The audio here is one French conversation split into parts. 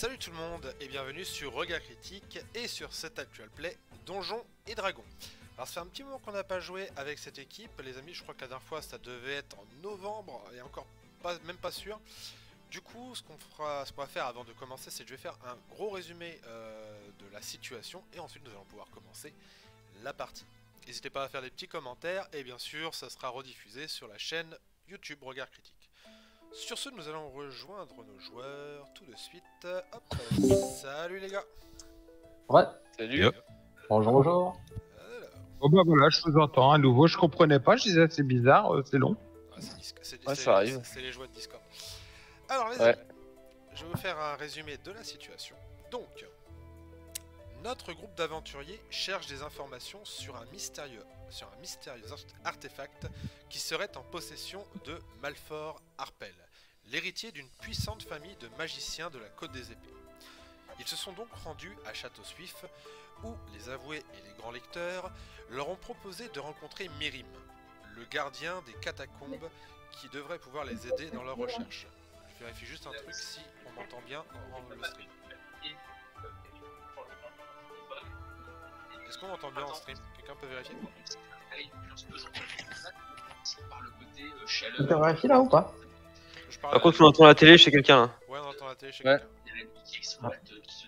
Salut tout le monde et bienvenue sur Regard Critique et sur cet actual play Donjons et Dragons. Alors ça fait un petit moment qu'on n'a pas joué avec cette équipe, les amis, je crois que la dernière fois ça devait être en novembre et encore même pas sûr. Du coup, ce qu'on va faire avant de commencer, c'est que je vais faire un gros résumé de la situation et ensuite nous allons pouvoir commencer la partie. N'hésitez pas à faire des petits commentaires et bien sûr ça sera rediffusé sur la chaîne YouTube Regard Critique. Sur ce, nous allons rejoindre nos joueurs tout de suite. Hop, salut les gars. Ouais. Salut. Yep. Bonjour, bonjour. Oh bah voilà, je vous entends à nouveau, je comprenais pas, je disais c'est bizarre, c'est long. Ça arrive. C'est les joies de Discord. Alors les amis, je vais vous faire un résumé de la situation. Donc, notre groupe d'aventuriers cherche des informations sur un mystérieux artefact qui serait en possession de Malfort Harpel, l'héritier d'une puissante famille de magiciens de la Côte des Épées. Ils se sont donc rendus à Château Suif, où les avoués et les grands lecteurs leur ont proposé de rencontrer Mirim, le gardien des catacombes, qui devrait pouvoir les aider dans leur recherche. Je vérifie juste un truc si on m'entend bien dans le stream. Est-ce qu'on m'entend bien en stream? Quelqu'un peut vérifier? Tu peux vérifier là ou pas? Par contre, on entend la télé chez quelqu'un. Ouais, on entend la télé chez quelqu'un.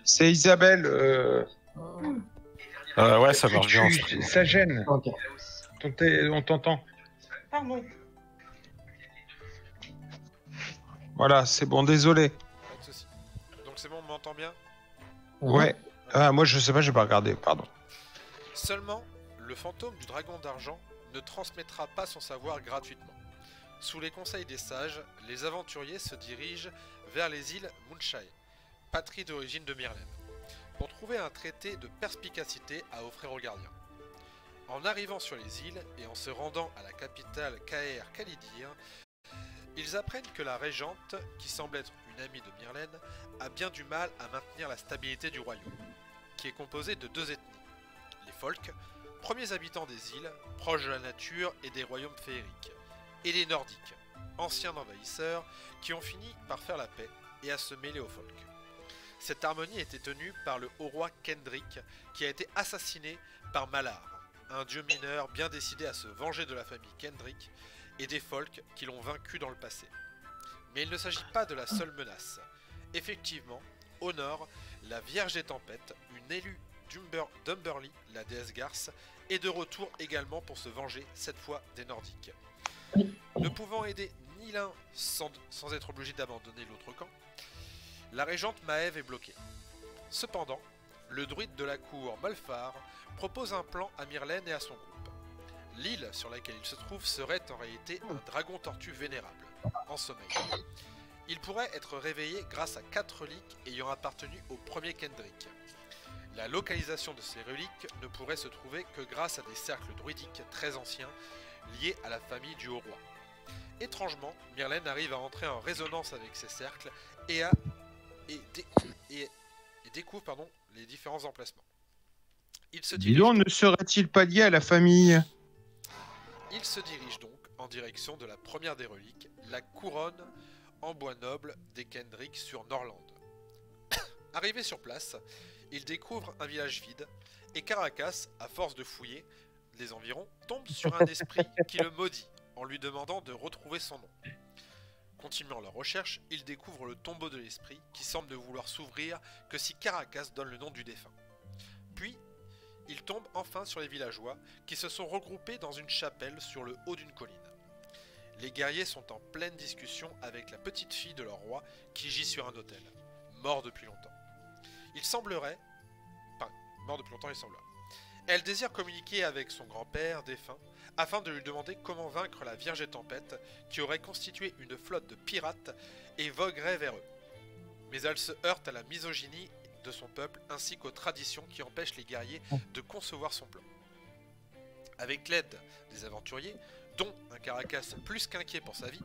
C'est Isabelle. Ouais, ça marche bien. Ça gêne. Ok. On t'entend. Pardon. Voilà, c'est bon, désolé. Pas de soucis. Donc c'est bon, on m'entend bien? Ouais. Ah, moi je sais pas, j'ai pas regardé, pardon. Seulement, le fantôme du dragon d'argent ne transmettra pas son savoir gratuitement. Sous les conseils des sages, les aventuriers se dirigent vers les îles Moonshine, patrie d'origine de Mirlaine, pour trouver un traité de perspicacité à offrir aux gardiens. En arrivant sur les îles et en se rendant à la capitale Caer Calidir, ils apprennent que la régente, qui semble être une amie de Mirlaine, a bien du mal à maintenir la stabilité du royaume, qui est composé de deux ethnies. Les Folks, premiers habitants des îles, proches de la nature et des royaumes féeriques, et les Nordiques, anciens envahisseurs, qui ont fini par faire la paix et à se mêler aux Folks. Cette harmonie était tenue par le haut roi Kendrick, qui a été assassiné par Malar, un dieu mineur bien décidé à se venger de la famille Kendrick et des Folks qui l'ont vaincu dans le passé. Mais il ne s'agit pas de la seule menace. Effectivement, au nord, la Vierge des Tempêtes, une élue d'Umberly, la déesse Garce, est de retour également pour se venger, cette fois des Nordiques. Ne pouvant aider ni l'un sans être obligé d'abandonner l'autre camp, la régente Maëve est bloquée. Cependant, le druide de la cour Malfar propose un plan à Mirlaine et à son groupe. L'île sur laquelle il se trouve serait en réalité un dragon tortue vénérable, en sommeil. Il pourrait être réveillé grâce à 4 reliques ayant appartenu au premier Kendrick. La localisation de ces reliques ne pourrait se trouver que grâce à des cercles druidiques très anciens liés à la famille du haut roi. Étrangement, Mirlaine arrive à entrer en résonance avec ces cercles et découvre les différents emplacements. Il se dirige Dis-donc, ne serait-il pas lié à la famille? Il se dirige donc en direction de la première des reliques, la couronne en bois noble des Kendrick sur Norland. Arrivé sur place, il découvre un village vide et Caracas, à force de fouiller les environs, tombe sur un esprit qui le maudit en lui demandant de retrouver son nom. Continuant leur recherche, il découvre le tombeau de l'esprit qui semble ne vouloir s'ouvrir que si Caracas donne le nom du défunt. Puis, il tombe enfin sur les villageois qui se sont regroupés dans une chapelle sur le haut d'une colline. Les guerriers sont en pleine discussion avec la petite fille de leur roi qui gît sur un autel, mort depuis longtemps. Elle désire communiquer avec son grand-père défunt afin de lui demander comment vaincre la Vierge des Tempêtes qui aurait constitué une flotte de pirates et voguerait vers eux. Mais elle se heurte à la misogynie de son peuple ainsi qu'aux traditions qui empêchent les guerriers de concevoir son plan. Avec l'aide des aventuriers, dont un Caracas plus qu'inquiet pour sa vie,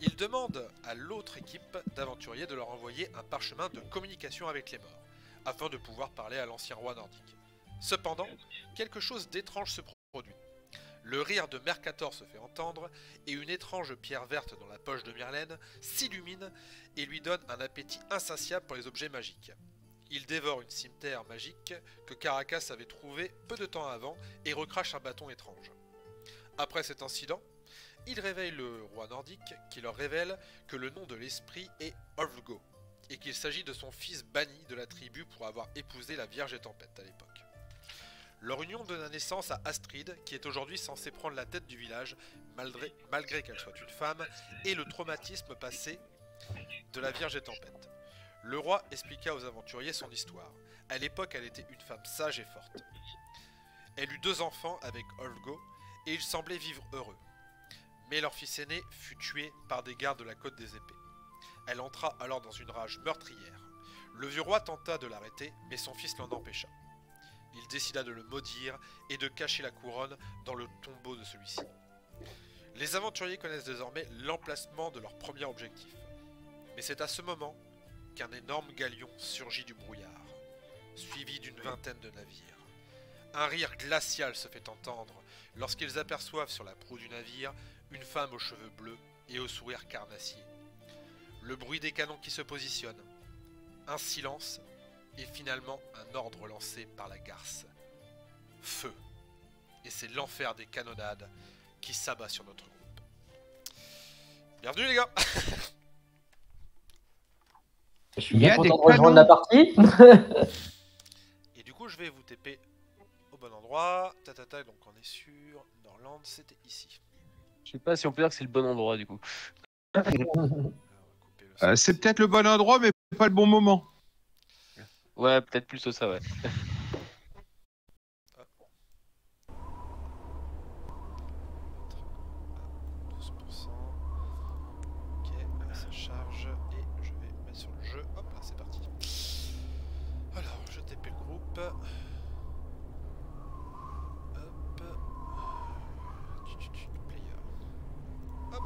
il demande à l'autre équipe d'aventuriers de leur envoyer un parchemin de communication avec les morts, afin de pouvoir parler à l'ancien roi nordique. Cependant, quelque chose d'étrange se produit. Le rire de Mercator se fait entendre, et une étrange pierre verte dans la poche de Myrlène s'illumine et lui donne un appétit insatiable pour les objets magiques. Il dévore une cimeterre magique que Caracas avait trouvée peu de temps avant et recrache un bâton étrange. Après cet incident, il réveille le roi nordique qui leur révèle que le nom de l'esprit est Olfgo et qu'il s'agit de son fils banni de la tribu pour avoir épousé la Vierge Tempête à l'époque. Leur union donne naissance à Astrid qui est aujourd'hui censée prendre la tête du village malgré qu'elle soit une femme et le traumatisme passé de la Vierge Tempête. Le roi expliqua aux aventuriers son histoire. À l'époque, elle était une femme sage et forte. Elle eut 2 enfants avec Olfgo et ils semblaient vivre heureux. Mais leur fils aîné fut tué par des gardes de la Côte des Épées. Elle entra alors dans une rage meurtrière. Le vieux roi tenta de l'arrêter, mais son fils l'en empêcha. Il décida de le maudire et de cacher la couronne dans le tombeau de celui-ci. Les aventuriers connaissent désormais l'emplacement de leur premier objectif. Mais c'est à ce moment qu'un énorme galion surgit du brouillard, suivi d'une vingtaine de navires. Un rire glacial se fait entendre lorsqu'ils aperçoivent sur la proue du navire une femme aux cheveux bleus et au sourire carnassier. Le bruit des canons qui se positionnent, un silence et finalement un ordre lancé par la garce. Feu. Et c'est l'enfer des canonnades qui s'abat sur notre groupe. Bienvenue les gars. Je suis bien content de rejoindre la partie. Et du coup je vais vous TP au bon endroit. Tatata, donc on est sur Norland, c'était ici. Je sais pas si on peut dire que c'est le bon endroit du coup. C'est peut-être le bon endroit, mais pas le bon moment. Ouais, peut-être plus ça, ouais. Ok, ça charge et je vais mettre sur le jeu. Hop là, c'est parti. Alors, je TP le groupe. Hop. Player. Hop.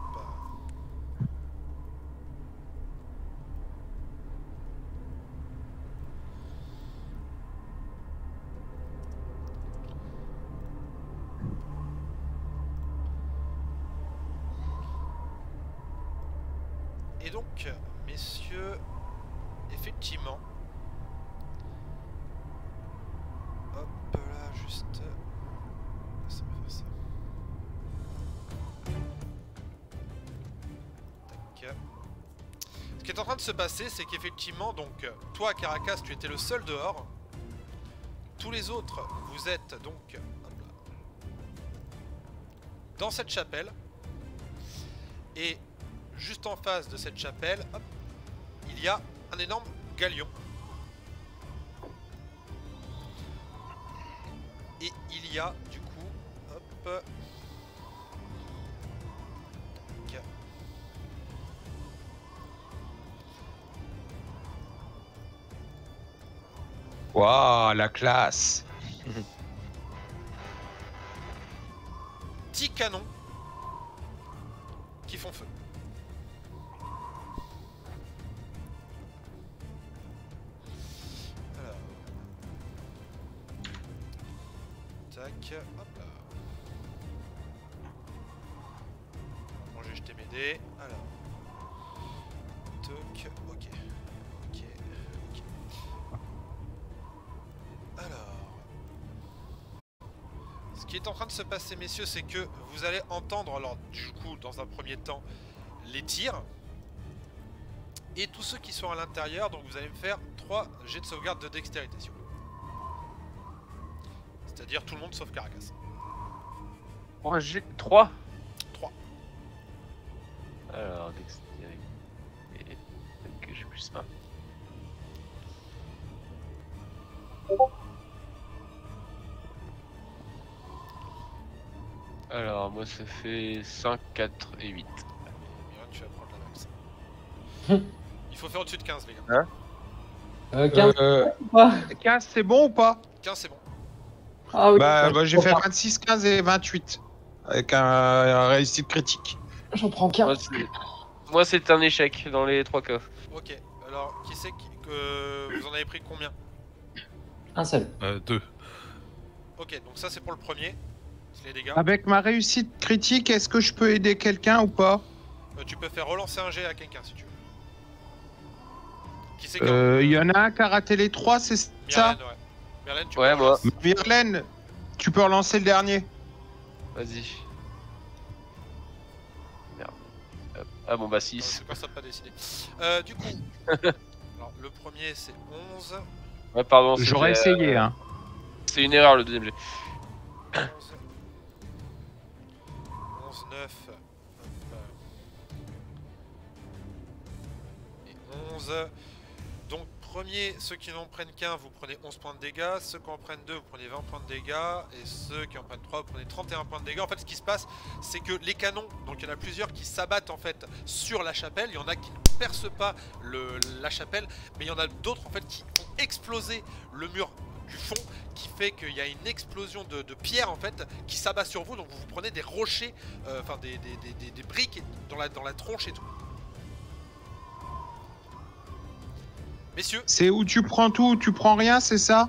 Et donc, messieurs, effectivement, hop là, juste, ça va faire ça. Tac. Ce qui est en train de se passer, c'est qu'effectivement, donc, toi, Caracas, tu étais le seul dehors. Tous les autres, vous êtes donc, hop là, dans cette chapelle. Et juste en face de cette chapelle, hop, il y a un énorme galion. Et il y a du coup, hop, tac. Waouh, la classe. 10 canons qui font feu. Alors. Tac, hop là. Bon, j'ai jeté mes dés. Alors. Toc, ok. Ok, ok. Alors. Ce qui est en train de se passer, messieurs, c'est que vous allez entendre, alors du coup, dans un premier temps, les tirs. Et tous ceux qui sont à l'intérieur, donc vous allez me faire 3 jets de sauvegarde de dextérité, s'il vous plaît. C'est-à-dire tout le monde sauf Caracas. 3 G... 3 3. Alors, dextérité... que j'ai plus 1. Alors, moi ça fait 5, 4 et 8. Miron, tu vas prendre la max. Il faut faire au-dessus de 15, les gars. Hein 15 ou pas 15, c'est bon ou pas? 15, c'est bon. Ah oui. Bah j'ai fait 26, 15 et 28. Avec un réussite critique. J'en prends 15. Moi c'est un échec dans les 3 cas. Ok, alors qui c'est que vous en avez pris combien? Un seul. 2. Ok, donc ça c'est pour le premier. les dégâts. Avec ma réussite critique, est-ce que je peux aider quelqu'un ou pas? Tu peux faire relancer un jet à quelqu'un si tu veux. Qui c'est Il y en a un qui a raté les 3, c'est ça? Myrlène, ouais. Myrlène, tu peux Ouais, moi. relancer. Myrlène, tu peux relancer le dernier. Vas-y. Merde. Hop. Ah bon, bah C'est 6. quoi ça pas décidé. Du coup, alors, le premier c'est 11. Ouais, pardon. J'aurais essayé, hein. C'est une erreur le deuxième jet. 11, 9 et 11. Donc premier, ceux qui n'en prennent qu'un, vous prenez 11 points de dégâts. Ceux qui en prennent 2, vous prenez 20 points de dégâts. Et ceux qui en prennent 3, vous prenez 31 points de dégâts. En fait, ce qui se passe, c'est que les canons, donc il y en a plusieurs qui s'abattent en fait sur la chapelle. Il y en a qui ne percent pas la chapelle, mais il y en a d'autres en fait qui ont explosé le mur du fond, qui fait qu'il y a une explosion de pierres en fait qui s'abat sur vous, donc vous prenez des rochers, enfin des briques dans la tronche et tout. Messieurs. C'est où tu prends tout, tu prends rien, c'est ça?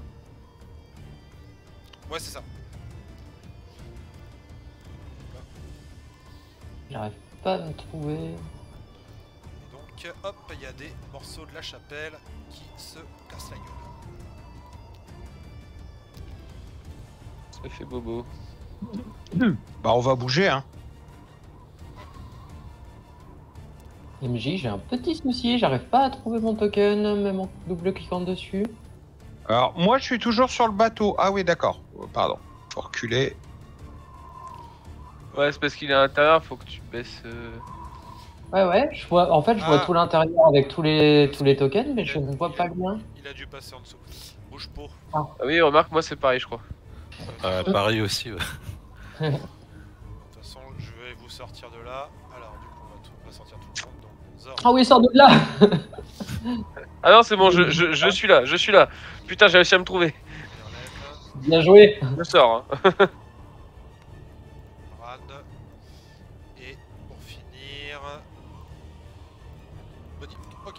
Ouais, c'est ça. J'arrive pas à me trouver. Et donc hop, il y a des morceaux de la chapelle qui se cassent la gueule. Ça fait bobo. Bah on va bouger, hein. MJ, j'ai un petit souci, j'arrive pas à trouver mon token, même en double cliquant dessus. Alors moi je suis toujours sur le bateau. Ah oui d'accord, pardon. Faut reculer. Ouais, c'est parce qu'il est à l'intérieur, faut que tu baisses. Ouais, je vois, en fait, je vois tout l'intérieur avec tous les tokens, mais je ne vois pas le lien. Il a dû passer en dessous. Bouge pas. Ah oui, remarque, moi c'est pareil, je crois. Pareil aussi, ouais. De toute façon, je vais vous sortir de là. Alors, du coup, on va sortir tout le monde. Donc, Zor. Ah oui, sors de là. Ah non, c'est bon, je suis là, je suis là. Putain, j'ai réussi à me trouver. Myrlène, Bien joué. Je sors, hein. Brad. Et pour finir. Buddy. Ok.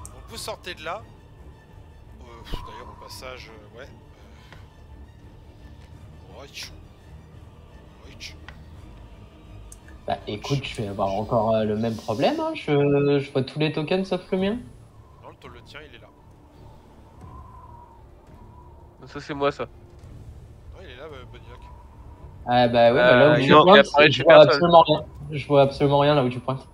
Donc, vous sortez de là. D'ailleurs, au passage, ouais. Weich. Bah écoute, je vais avoir encore le même problème, hein. Je vois tous les tokens sauf le mien. Non, le tien, il est là. Ça, c'est moi, ça. Non, il est là, Buddy Lock. Ah bah oui, bah là où tu non, pointes, il apparaît je chez vois personne. absolument rien. Je vois absolument rien là où tu pointes.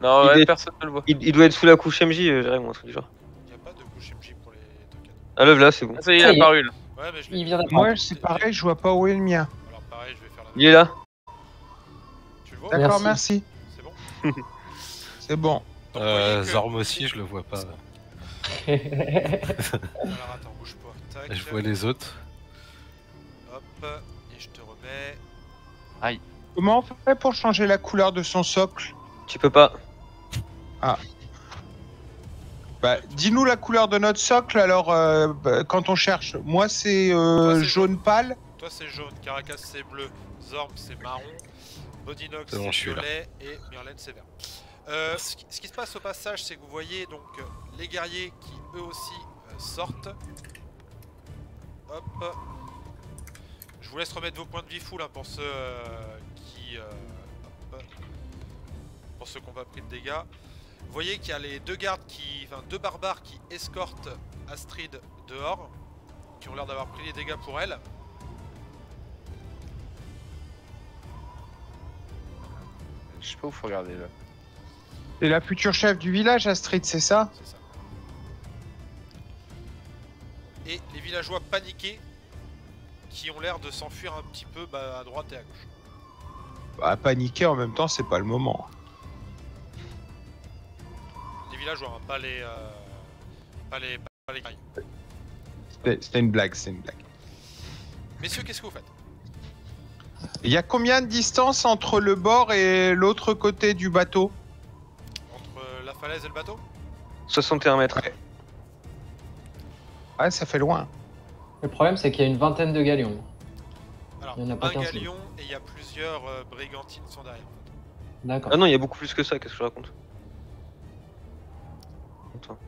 Non, Il ouais, est- personne ne le voit. Il doit être sous la couche MJ, Jérémy, ou un truc du genre. Il n'y a pas de couche MJ pour les tokens. Ah, le là, c'est bon. Ah, ça y est, il Ça est y est. apparu, là. Ouais, mais je l'ai Il mis. vient d'apparaître. Moi c'est pareil, je vois pas où est le mien. Alors, pareil, je vais faire la Il est là. Tu le vois? D'accord, Merci. merci. C'est bon? C'est bon. Donc, vous voyez que- Zorm aussi, je le vois pas. Alors, attends, bouge pas. Tac. Je vois les autres. Hop, et je te remets. Comment on fait pour changer la couleur de son socle? Tu peux pas. Bah, dis-nous la couleur de notre socle alors quand on cherche. Moi c'est c'est jaune pâle. Toi, c'est jaune, Caracas, c'est bleu, Zorm, c'est marron, Bodynox, C'est bon, c'est je suis là. violet et Myrlène, c'est vert. Ce qui se passe au passage, c'est que vous voyez donc les guerriers qui eux aussi sortent. Hop. Je vous laisse remettre vos points de vie full hein, pour ceux qui. Hop. Pour ceux qui n'ont pas pris de dégâts. Vous voyez qu'il y a les deux gardes qui. Enfin, deux barbares qui escortent Astrid dehors. Qui ont l'air d'avoir pris les dégâts pour elle. Je sais pas où faut regarder, là. C'est la future chef du village, Astrid, c'est ça? C'est ça. Et les villageois paniqués qui ont l'air de s'enfuir un petit peu à droite et à gauche. Bah, paniquer en même temps, c'est pas le moment. Les villageois, hein, pas les guerriers. C'était une blague, c'est une blague. Messieurs, qu'est-ce que vous faites? Il y a combien de distance entre le bord et l'autre côté du bateau? Entre la falaise et le bateau? 61 mètres. Ouais. Ouais, ça fait loin. Le problème, c'est qu'il y a une vingtaine de galions. Alors, Il y en a pas un qu'un seul. galion et il y a plusieurs brigantines sont derrière. D'accord. Ah non, il y a beaucoup plus que ça, qu'est-ce que je raconte?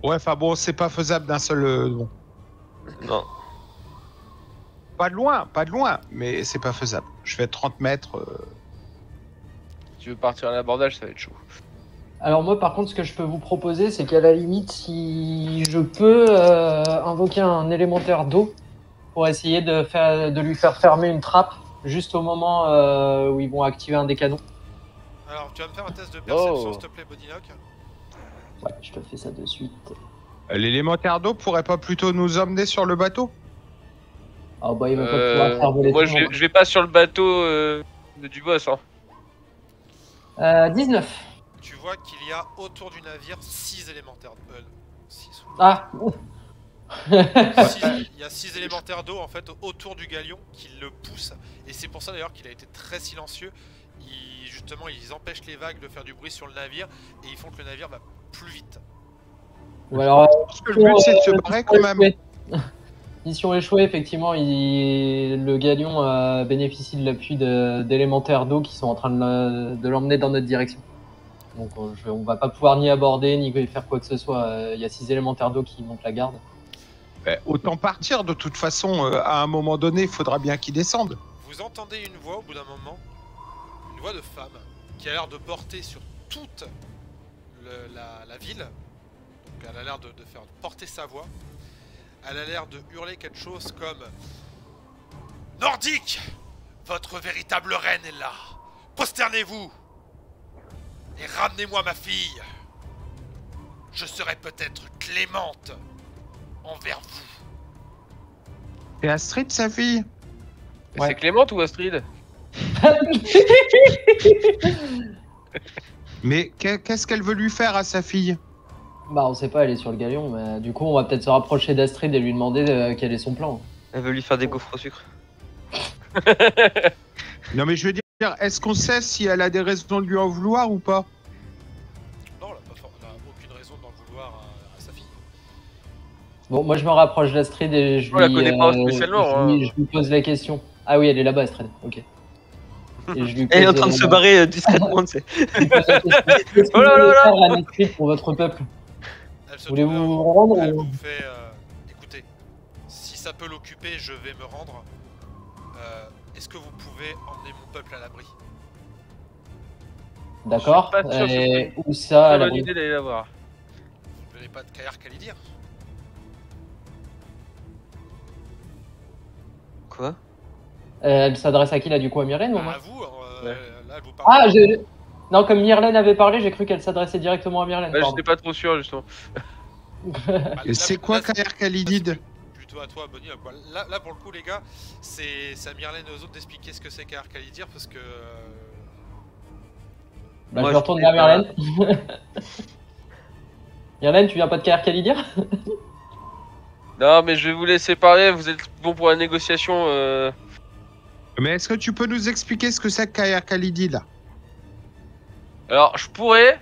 Ouais, enfin bon, c'est pas faisable d'un seul. Bon. Non. pas de loin, mais c'est pas faisable. Je fais 30 mètres. Si tu veux partir à l'abordage, ça va être chaud. Alors moi par contre ce que je peux vous proposer c'est qu'à la limite si je peux invoquer un élémentaire d'eau pour essayer de lui faire fermer une trappe juste au moment où ils vont activer un des canons. Alors, tu vas me faire un test de perception, Oh. s'il te plaît, Bodinock. Ouais, je te fais ça de suite. L'élémentaire d'eau pourrait pas plutôt nous emmener sur le bateau? Ah bah ils vont pas pouvoir faire voler Moi, tout le monde. je vais pas sur le bateau du boss. Hein. 19. Tu vois qu'il y a autour du navire 6 élémentaires d'eau. 6 Ah Il y a 6 élémentaires d'eau en fait autour du galion qui le poussent. Et c'est pour ça d'ailleurs qu'il a été très silencieux. Justement, ils empêchent les vagues de faire du bruit sur le navire et ils font que le navire va plus vite. Ou alors Parce que le but c'est de se barrer quand même. Mission échouée, effectivement, le galion bénéficie de l'appui d'élémentaires d'eau qui sont en train de l'emmener dans notre direction. Donc on va pas pouvoir ni aborder, ni faire quoi que ce soit. Il y a 6 élémentaires d'eau qui montent la garde. Autant partir, de toute façon, à un moment donné, il faudra bien qu'ils descendent. Vous entendez une voix au bout d'un moment, une voix de femme qui a l'air de porter sur toute la ville. Donc elle a l'air de faire porter sa voix. Elle a l'air de hurler quelque chose comme Nordique, votre véritable reine est là. Prosternez-vous et ramenez-moi ma fille. Je serai peut-être clémente envers vous. Et Astrid, sa fille? Ouais. C'est Clément ou Astrid? Mais qu'est-ce qu'elle veut lui faire à sa fille? Bah on sait pas, elle est sur le galion, mais du coup on va peut-être se rapprocher d'Astrid et lui demander quel est son plan. Elle veut lui faire des gaufres au sucre. Non mais je veux dire, est-ce qu'on sait si elle a des raisons de lui en vouloir ou pas? Non, elle n'a aucune raison d'en vouloir à sa fille. Bon, moi je me rapproche d'Astrid et je On la lui, connaît pas spécialement, je lui pose la question. Ah oui, elle est là-bas, Astrid, ok. Et je lui Elle est en pose, train de se barrer discrètement, tu sais. Qu'est-ce que Oh là vous là voulez là. faire, Anne Astrid, pour votre peuple? Elle se Voulez-vous tourne vers vous rendre Elle ou- vous fait écoutez, si ça peut l'occuper, je vais me rendre. Est-ce que vous pouvez emmener mon peuple à l'abri? D'accord. Je suis pas sûr que ce Et soit où ça à Pas bonne l'abri idée d'aller la voir. Vous ne venez pas de Kayar Khalidir? Quoi? Elle s'adresse à qui là du coup, à Myrlène ou À moi? vous, Ouais. là elle vous parle. Ah, non, comme Myrlène avait parlé, j'ai cru qu'elle s'adressait directement à Myrlène. Ouais, pardon. j'étais pas trop sûr justement. Bah, Et là, c'est quoi là, Kayar Khalidid? Plutôt à toi, Bonnie. Quoi. Là, pour le coup, les gars, c'est à Myrlène et aux autres d'expliquer ce que c'est Kayar Khalidir parce que. Bah, Moi, je je retourne sais vers pas. Myrlène. Myrlène, tu viens pas de Kayar Khalidir? Non, mais je vais vous laisser parler. Vous êtes bon pour la négociation. Mais est-ce que tu peux nous expliquer ce que c'est que Kayar Khalidid là? Alors, je pourrais,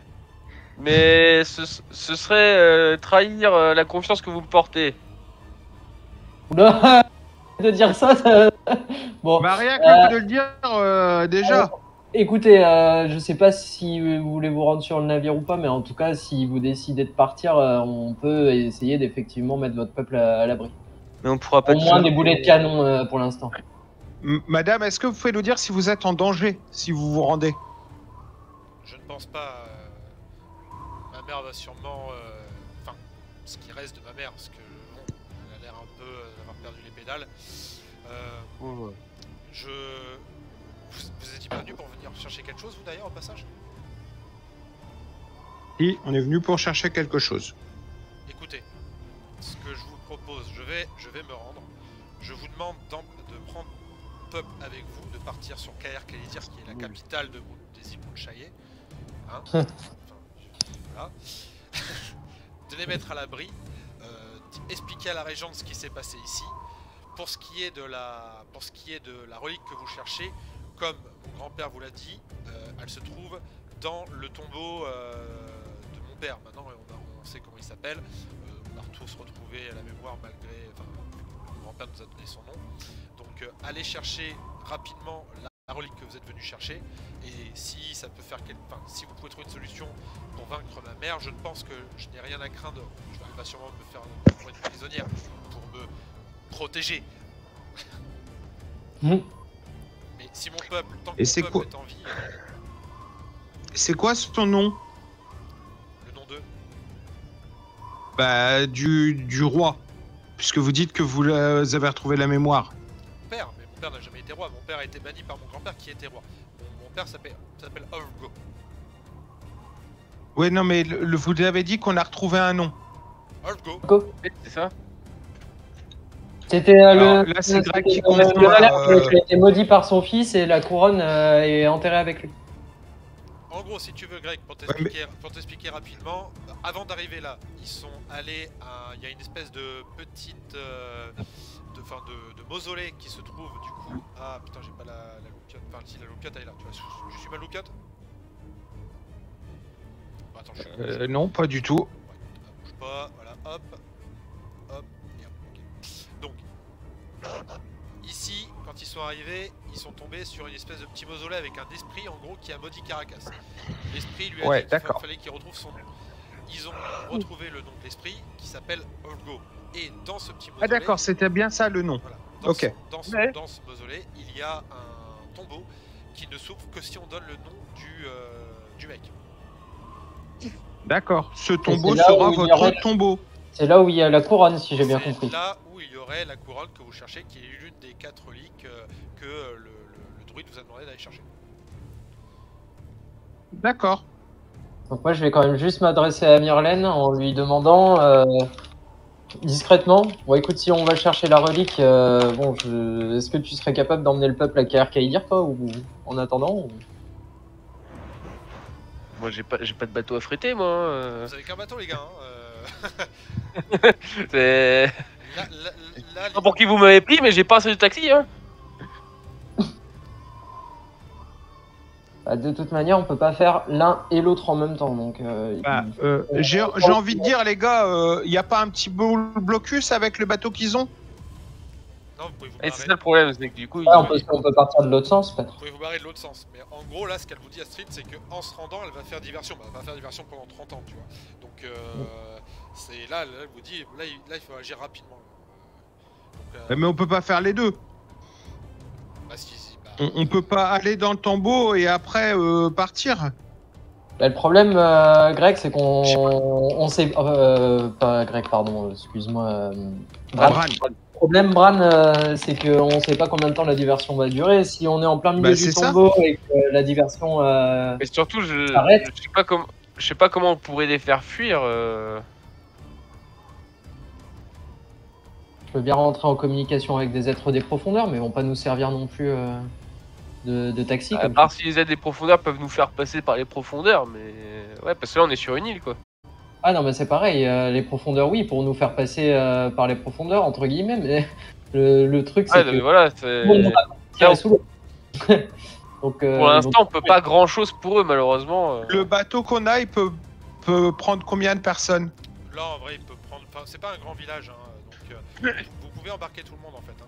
mais ce serait trahir la confiance que vous me portez. Oula, de dire ça, Bon, Bah rien que le fait de le dire déjà. écoutez, je sais pas si vous voulez vous rendre sur le navire ou pas, mais en tout cas, si vous décidez de partir, on peut essayer d'effectivement mettre votre peuple à l'abri. Mais on pourra pas Au tout moins seul. des boulets de canon pour l'instant. Madame, est-ce que vous pouvez nous dire si vous êtes en danger, si vous vous rendez? Je ne pense pas. Ma mère va sûrement. Enfin, ce qui reste de ma mère, parce que bon, elle a l'air un peu d'avoir perdu les pédales. Vous étiez pas venu pour venir chercher quelque chose, vous d'ailleurs, au passage? Si, on est venu pour chercher quelque chose. Écoutez, ce que je vous propose, je vais me rendre. Je vous demande de prendre peuple avec vous, de partir sur Kayar Khalidir, qui est la capitale des îles Mounchaye. Hein enfin, voilà. De les mettre à l'abri, expliquer à la régente ce qui s'est passé ici. Pour ce qui est de la relique que vous cherchez, comme mon grand-père vous l'a dit, elle se trouve dans le tombeau de mon père. Maintenant, on sait comment il s'appelle. On a tous retrouvé à la mémoire malgré... Enfin, mon grand-père nous a donné son nom. Donc, allez chercher rapidement la relique que vous êtes venu chercher. Et si ça peut faire si vous pouvez trouver une solution pour vaincre ma mère, je ne pense que je n'ai rien à craindre. Elle va sûrement me faire une prisonnière pour me protéger. Mhm. Mais si mon peuple, tant que Et mon c'est peuple quoi est en vie, C'est quoi ton nom? le nom d'eux, Bah, du roi. Puisque vous dites que vous avez retrouvé la mémoire. mon père, mais mon père n'a jamais été roi. Mon père a été banni par mon grand-père qui était roi. Mon père s'appelle Olgo. Ouais, non, mais vous avez dit qu'on a retrouvé un nom. Olgo. Go. C'est ça. C'était Alors, le. là, c'est Greg qui c'était comprend le pas, valeur qui a été maudit par son fils et la couronne est enterrée avec lui. En gros, si tu veux, Greg, pour Ouais, t'expliquer rapidement, avant d'arriver là, ils sont allés à. Il y a une espèce de petite. de mausolée qui se trouve du coup. Ah putain, j'ai pas la loupiote. Enfin, si la loupiote elle est là, tu vois. Je suis ma loupiote. Bon, attends, je suis. Non, pas du tout. Ouais, bouge pas, voilà, hop, hop, et hop, ok. Donc, ici, quand ils sont arrivés, ils sont tombés sur une espèce de petit mausolée avec un esprit, en gros, qui a maudit Caracas. L'esprit lui a Ouais, dit qu'il d'accord. fallait qu'il retrouve son nom. Ils ont retrouvé le nom de l'esprit, qui s'appelle Olgo. Et dans ce petit mausolée... Ah d'accord, c'était bien ça le nom. Voilà, Ok. dans Ouais. ce mausolée, il y a un tombeau qui ne s'ouvre que si on donne le nom du mec. D'accord. Ce tombeau c'est là sera où il y votre aurait- tombeau. C'est là où il y a la couronne, si j'ai bien C'est compris. là où il y aurait la couronne que vous cherchez, qui est l'une des 4 reliques que le druide vous a demandé d'aller chercher. D'accord. Donc moi, je vais quand même juste m'adresser à Myrlène en lui demandant discrètement. Bon, écoute, si on va chercher la relique, est-ce que tu serais capable d'emmener le peuple à Kaer-Kaedir, toi, ou en attendant Moi, j'ai pas de bateau à fréter, moi. Vous avez qu'un bateau, les gars. C'est. Là, Je sais pas pour qui vous m'avez pris, mais j'ai pas assez de taxi, hein. Bah, de toute manière, on peut pas faire l'un et l'autre en même temps. Donc, Bah, j'ai envie de dire, les gars, il n'y a pas un petit blocus avec le bateau qu'ils ont? non, vous pouvez vous Et barrer. c'est ça le problème, c'est que du coup, ouais, on peut partir de l'autre sens, peut-être. Vous pouvez vous barrer de l'autre sens. Mais en gros, là, ce qu'elle vous dit, Astrid, c'est qu'en se rendant, elle va faire diversion. Bah, elle va faire diversion pendant 30 ans, tu vois. Donc, c'est là, elle vous dit, là, il faut agir rapidement. Donc, Mais on peut pas faire les deux. bah, si, bah, On peut pas aller dans le tombeau et après partir. Bah, le problème, Greg, c'est qu'on sait. Pas Greg, pardon, excuse-moi. Bran. Bran. Le problème, Bran, c'est qu'on sait pas combien de temps la diversion va durer. Si on est en plein milieu Bah, du c'est ça. tombeau et que la diversion. Et surtout, je Arrête. je sais pas comment on pourrait les faire fuir. Je peux bien rentrer en communication avec des êtres des profondeurs, mais ils vont pas nous servir non plus de taxi. À Comme part si les aides des profondeurs peuvent nous faire passer par les profondeurs, mais ouais, parce que là on est sur une île quoi. Ah non, mais c'est pareil, les profondeurs, oui, pour nous faire passer par les profondeurs, entre guillemets, mais le truc, c'est Ouais, que mais voilà, c'est. tout le monde va tirer sous l'eau. Donc, Pour l'instant, on peut pas grand chose pour eux, malheureusement. Le bateau qu'on a, il peut prendre combien de personnes? là, en vrai, il peut prendre. Enfin, c'est pas un grand village, hein, donc vous pouvez embarquer tout le monde en fait. Hein.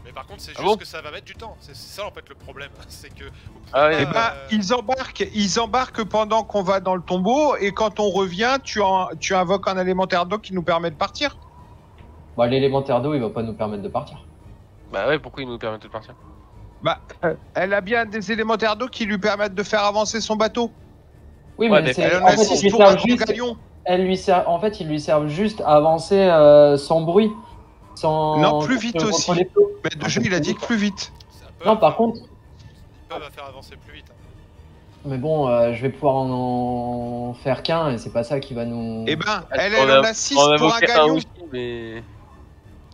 Mais par contre, c'est Ah juste bon que ça va mettre du temps. C'est ça en fait le problème. C'est que. Vous pouvez Ah ouais, pas, Eh ben, ils embarquent pendant qu'on va dans le tombeau et quand on revient, tu invoques un élémentaire d'eau qui nous permet de partir. bah, l'élémentaire d'eau, il va pas nous permettre de partir. Bah ouais, pourquoi ils nous permettent de partir? Bah, elle a bien des élémentaires d'eau qui lui permettent de faire avancer son bateau. Oui, Ouais, mais mais c'est. Elle en En a fait, 6 ils lui pour un servent gros juste. galion. En fait, ils lui servent juste à avancer sans bruit. Sans. Non, plus vite contre aussi. les flots. Mais de jeu, il a dit que plus vite. ça peut- Non, par contre. Ils peuvent faire avancer plus vite. Hein. Mais bon, je vais pouvoir en faire qu'un et c'est pas ça qui va nous. Eh ben, On elle a- en a 6 on a pour un invoqué galion. aussi, mais.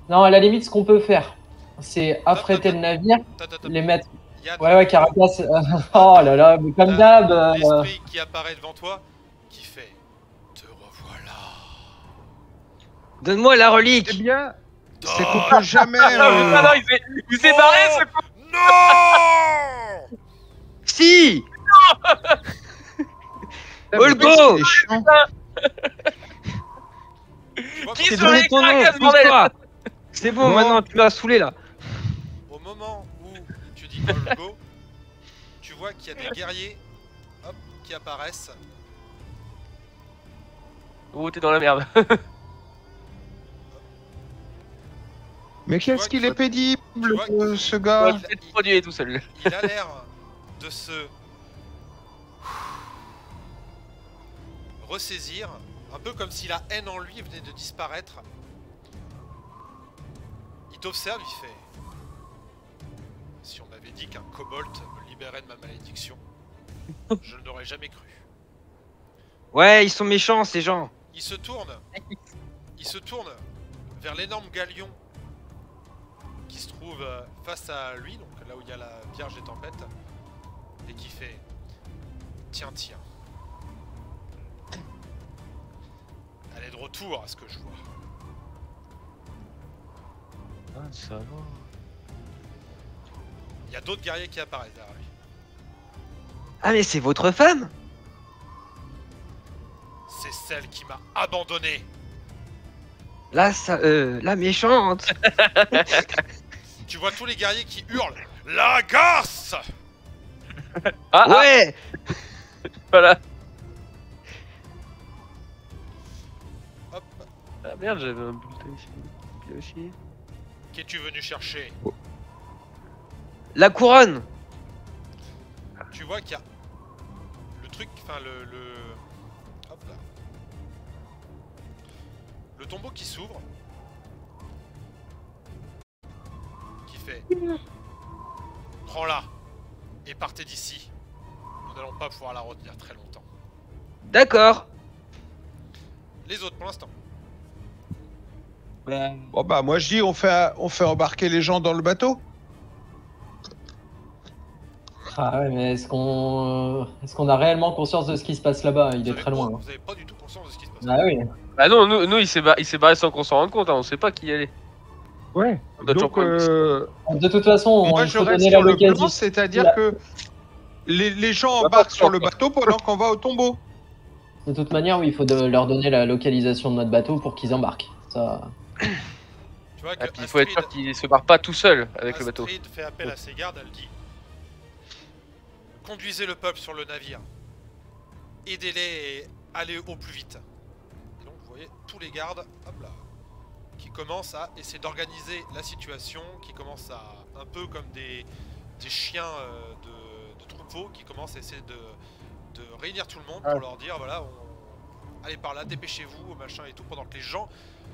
Non, à la limite, ce qu'on peut faire, c'est affréter le navire, Attends, les mettre. Yann, Ouais, Caracas. Oh là là, mais comme d'hab. l'esprit qui apparaît devant toi, qui fait te revoilà. Donne-moi la C'est relique. bien. C'est qu'on peut jamais. Ah non, il s'est barré ce con. Non. Si. Olgo. C'est des chiants. Tu vois, Qui C'est se donné met ton nom, Caracas, bordel. pousse-toi. C'est bon, Non. maintenant tu m'as saoulé là. au moment où tu dis Olgo, tu vois qu'il y a des guerriers hop, qui apparaissent. Oh, t'es dans la merde. Mais vois qu'est-ce qu'il qu'il- est pénible, tu vois ce gars. Ouais, c'est le produit tout seul. Il a l'air de se ressaisir, un peu comme si la haine en lui venait de disparaître. Il t'observe, il fait... Si on m'avait dit qu'un kobold me libérait de ma malédiction, je ne l'aurais jamais cru. Ouais, ils sont méchants ces gens. Il se tourne vers l'énorme galion qui se trouve face à lui, donc là où il y a la Vierge des Tempêtes, et qui fait tiens. Elle est de retour à ce que je vois. Ah, ça va. Il y a d'autres guerriers qui apparaissent derrière lui. Ah mais c'est votre femme? C'est celle qui m'a abandonné. Là, ça, la méchante. Tu vois tous les guerriers qui hurlent la garce. Ouais. Voilà. Hop, Ah merde, j'avais un bulletin ici. Là aussi. qu'es-tu venu chercher? La couronne. Tu vois qu'il y a le truc, enfin hop là. Le tombeau qui s'ouvre. Qui fait... Prends-la et partez d'ici. Nous n'allons pas pouvoir la retenir très longtemps. D'accord. Les autres pour l'instant. Bon bah moi je dis on fait embarquer les gens dans le bateau. Ah ouais, mais est-ce qu'on a réellement conscience de ce qui se passe là-bas? Il est très loin. Hein. Vous avez pas du tout conscience de ce qui se passe. Ah oui. Bah non, nous il s'est barré sans qu'on s'en rende compte, hein. On sait pas qui y allait. Ouais. On doit toujours Donc prendre- De toute façon, moi il je faut reste donner la sur le plan, localisation. c'est-à-dire La- que les gens va embarquent pas sur le sortir. bateau pendant qu'on va au tombeau. De toute manière, oui, il faut leur donner la localisation de notre bateau pour qu'ils embarquent. Ça... Tu vois que Et puis il faut être sûr qu'il se barre pas tout seul avec le bateau. Astrid fait appel à ses gardes, elle dit conduisez le peuple sur le navire. Aidez-les et allez au plus vite. Et donc vous voyez tous les gardes, hop là, qui commencent à essayer d'organiser la situation, qui commencent à, un peu comme des chiens de troupeau, qui commencent à essayer de réunir tout le monde pour leur dire voilà, allez par là, dépêchez-vous, machin et tout, pendant que les gens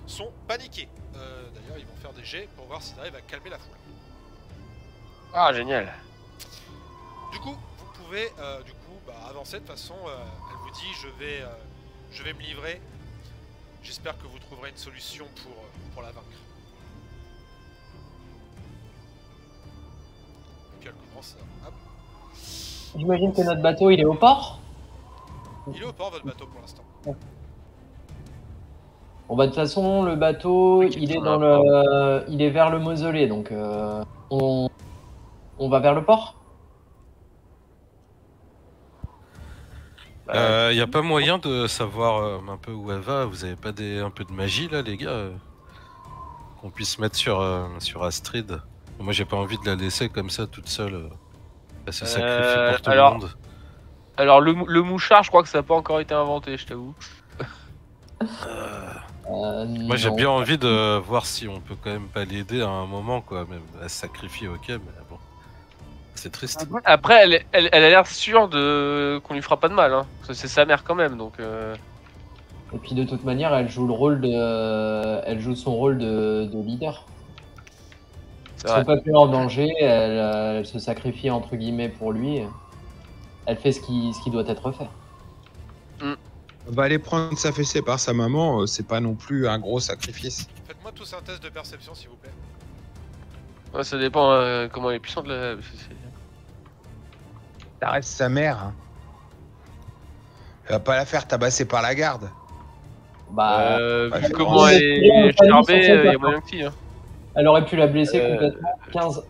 sont paniqués. D'ailleurs, ils vont faire des jets pour voir s'ils arrivent à calmer la foule. Ah génial. Du coup, vous pouvez avancer de toute façon. Elle vous dit je vais me livrer. J'espère que vous trouverez une solution pour la vaincre. Et puis elle commence. Hop. J'imagine que notre bateau, il est au port. Il est au port votre bateau pour l'instant. Bon bah de toute façon, le bateau, Oui, il est on dans a il est vers le mausolée, donc on va vers le port. Y a pas moyen de savoir un peu où elle va? Vous avez pas un peu de magie là, les gars? Qu'on puisse mettre sur Astrid? Moi j'ai pas envie de la laisser comme ça toute seule. Elle se sacrifie pour tout alors- le monde. Alors le mouchard, je crois que ça n'a pas encore été inventé, je t'avoue. Moi j'ai Non. bien envie de voir si on peut quand même pas l'aider à un moment quoi. Même elle se sacrifie, ok, mais bon. C'est triste. Après, elle a l'air sûre qu'on lui fera pas de mal, hein. Parce que c'est sa mère quand même, donc. Et puis de toute manière, elle joue son rôle de leader. C'est Son vrai. peuple est en danger, elle se sacrifie entre guillemets pour lui. Elle fait ce qui doit être fait. On va aller prendre sa fessée par sa maman, c'est pas non plus un gros sacrifice. Faites-moi tous un test de perception s'il vous plaît. Ouais, ça dépend comment elle est puissante la. Ça reste sa mère. Hein. Elle va pas la faire tabasser par la garde. Bah, bah, Vu c'est comment bon. elle est charbée, il y a moyen que si, hein. elle aurait pu la blesser complètement. 15.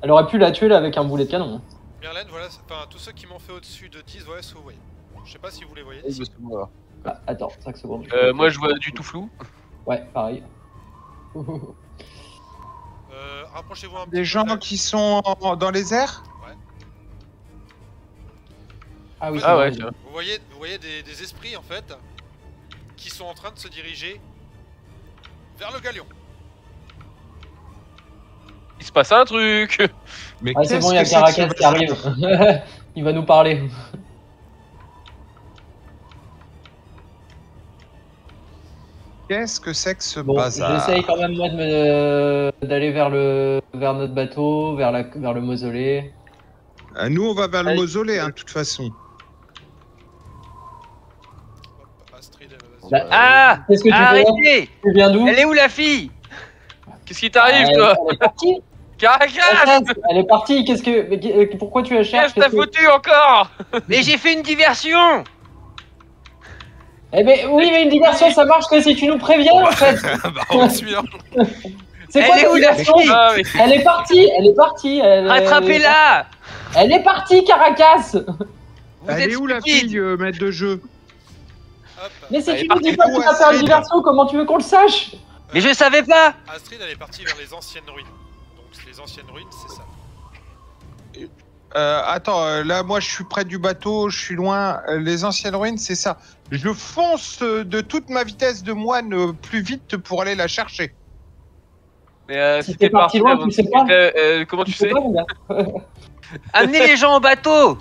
Elle aurait pu la tuer là avec un boulet de canon. Myrlène, voilà, enfin tous ceux qui m'ont fait au-dessus de 10, voilà ce que vous voyez. Je sais pas si vous les voyez Oui, d'ici. parce que moi, Ah, attends, 5 secondes. moi je vois du tout flou. Ouais, pareil. Rapprochez-vous un petit Des peu gens de la- qui sont dans les airs. Ah oui, Ah c'est ouais, vrai. tiens. Vous voyez des esprits en fait qui sont en train de se diriger vers le galion. Il se passe un truc. Mais Ah, c'est bon, il y a qu'est-ce que c'est Caracas que ce qui arrive. Il va nous parler. Qu'est-ce que c'est que ce Bon, bazar? j'essaye quand même moi d'aller vers notre bateau, vers le mausolée. Nous, on va vers le Allez. mausolée, hein, de toute façon. Hop, Astrid, vas-y. Bah, Ah Qu'est-ce que tu fais là Arrêtez. Tu viens d'où? Elle est où la fille? Qu'est-ce qui t'arrive, elle, toi? elle est partie. Caracas! Elle est partie. Pourquoi tu la cherches? Qu'est-ce que t'as foutu encore? Mais j'ai fait une diversion. Eh ben oui, mais une diversion, ça marche que si tu nous préviens en fait. Bah, on suit, hein. C'est quoi Elle est ta où, la diversion? fille? Ah, mais... Elle est partie. Rattrapez-la. Elle est partie, Caracas. Vous Elle êtes est où la stupide. fille, maître de jeu? Hop. Mais si Elle tu est nous dis partie pas que où, tu vas faire une Astrid? diversion, comment tu veux qu'on le sache? Mais je savais pas. Astrid, elle est partie vers les anciennes ruines. Donc les anciennes ruines, c'est ça. Attends, là, moi, je suis près du bateau, je suis loin. Les anciennes ruines, c'est ça. Je fonce de toute ma vitesse de moine plus vite pour aller la chercher. Mais Si c'était t'es parti loin, tu sais pas. Comment tu Je sais sais? pas, mon gars. Amenez les gens au bateau.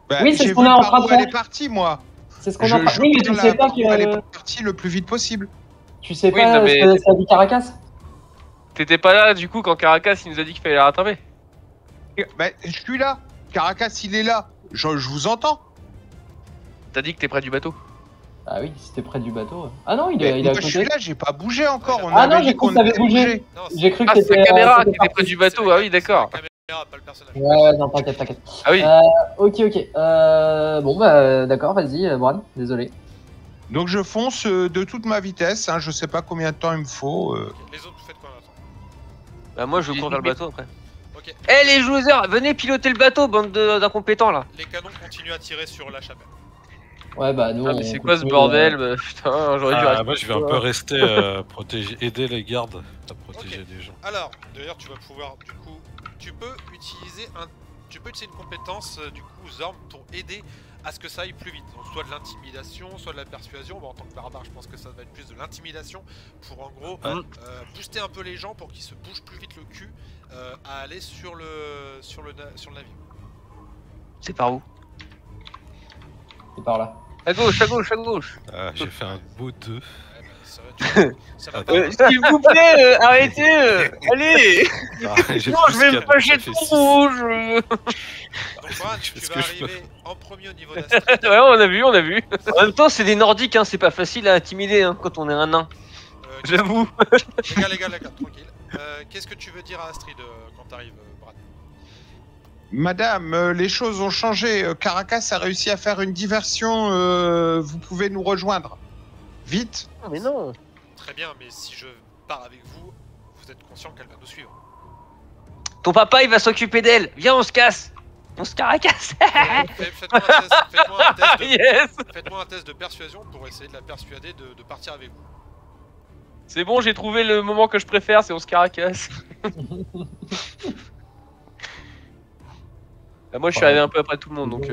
Bah, Oui, c'est j'ai ce qu'on vu est en par train de où elle faire. est partie, moi. C'est ce qu'on a pas. Oui, mais tu prends sais la pas part où elle est que. partie le plus vite possible. Tu sais Oui, pas non, mais- ce que ça dit Caracas? T'étais pas là, du coup, quand Caracas il nous a dit qu'il fallait la rattraper. Bah, je suis là. Caracas, il est là. Je vous entends. T'as dit que t'es près du bateau. Ah oui, si t'es près du bateau. Ah non, il Mais est à moi, je suis côté. là, j'ai pas bougé encore. On Ah non, avait j'ai dit cru qu'on que t'avais allait bougé. Non, J'ai cru que Ah, c'est c'était. la caméra c'était qui était parti. près du bateau, ah oui, d'accord. C'est la caméra, pas le personnage. Ouais, non, t'inquiète. Ah oui. Ok. Bon, bah, d'accord, vas-y, Bran, désolé. Donc je fonce de toute ma vitesse. Hein, je sais pas combien de temps il me faut. Ok, les autres, vous faites quoi maintenant? Bah, moi, je cours vers le bateau après. Ok. Eh les joueurs, venez piloter le bateau, bande d'incompétents là. Les canons continuent à tirer sur la chapelle. Ouais, bah, nous. Ah, mais on c'est quoi ce continue, bordel? Bah, putain, j'aurais dû Ah, rester. moi, je vais un peu rester protéger, aider les gardes à protéger Ok. les gens. Alors, d'ailleurs, tu vas pouvoir, du coup, tu peux utiliser une compétence, du coup, Zorn, pour aider à ce que ça aille plus vite. Donc, soit de l'intimidation, soit de la persuasion. Bon, en tant que barbare, je pense que ça va être plus de l'intimidation pour, en gros, booster un peu les gens pour qu'ils se bougent plus vite le cul à aller sur le navire. C'est par où? C'est par là. À gauche, à gauche, à gauche. Ah, j'ai fait un beau 2. Ouais, bah, ça va pas. S'il vous plaît, arrêtez. Allez. Ah, j'ai Non, plus je vais me quatre, fâcher ça de fait tout six. rouge. Donc, Bran, Je fais tu ce vas que je peux. arriver en premier au niveau d'Astrid. Ouais, on a vu. En même temps, c'est des nordiques, hein, c'est pas facile à intimider hein, quand on est un nain. J'avoue. Les gars, tranquille. Qu'est-ce que tu veux dire à Astrid quand t'arrives, Bran? Madame, les choses ont changé. Caracas a réussi à faire une diversion. Vous pouvez nous rejoindre. Vite. Non, mais non. Très bien, mais si je pars avec vous, vous êtes conscient qu'elle va nous suivre. Ton papa, il va s'occuper d'elle. Viens, on se casse. On se caracasse. Faites-moi un test de- Yes. faites-moi un test de persuasion pour essayer de la persuader de partir avec vous. C'est bon, j'ai trouvé le moment que je préfère, c'est on se caracasse. Bah, moi, je suis arrivé un peu après tout le monde, donc.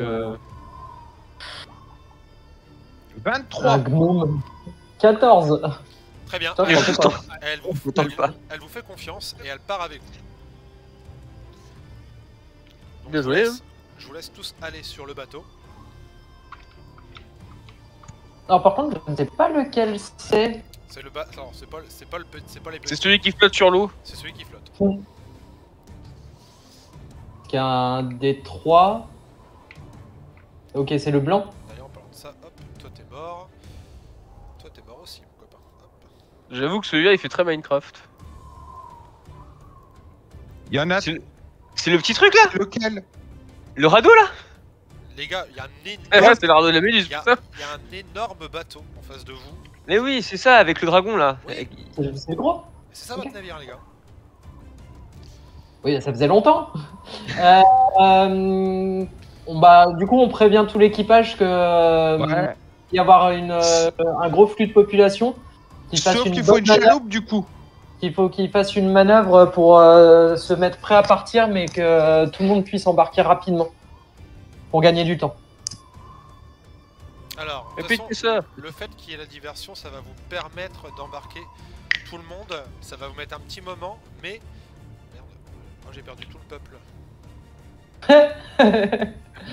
23. Un gnome. 14. Très bien. Putain, Elle, je pensais pas. elle vous fait confiance et elle part avec vous. Donc, Bien joué, je vous laisse tous aller sur le bateau. Alors, par contre, je ne sais pas lequel c'est. C'est le bateau. Non, c'est pas les petits. C'est celui qui flotte sur l'eau. C'est celui qui flotte. Il y a un D3. Ok, c'est le blanc. D'ailleurs, en parlant de ça, hop, toi t'es mort. Toi t'es mort aussi, mon copain. Hop. J'avoue que celui-là, il fait très Minecraft. Il y en a. C'est le petit truc là. Lequel? Le radeau là. Les gars, il y a un Ah, énorme. c'est l'art de la méduse, Il y, a, putain. il y a un énorme bateau en face de vous. Mais oui, c'est ça, avec le dragon là. Oui. C'est gros. C'est ça votre navire, les gars. Oui, ça faisait longtemps. Du coup, on prévient tout l'équipage que Ouais. il y avoir un gros flux de population. Sauf qu'il faut une chaloupe du coup. Qu'il faut qu'ils fassent une manœuvre pour se mettre prêt à partir, mais que tout le monde puisse embarquer rapidement pour gagner du temps. Alors, de Et toute puis façon, c'est ça. le fait qu'il y ait la diversion, ça va vous permettre d'embarquer tout le monde. Ça va vous mettre un petit moment, mais... Merde. Moi j'ai perdu tout le peuple.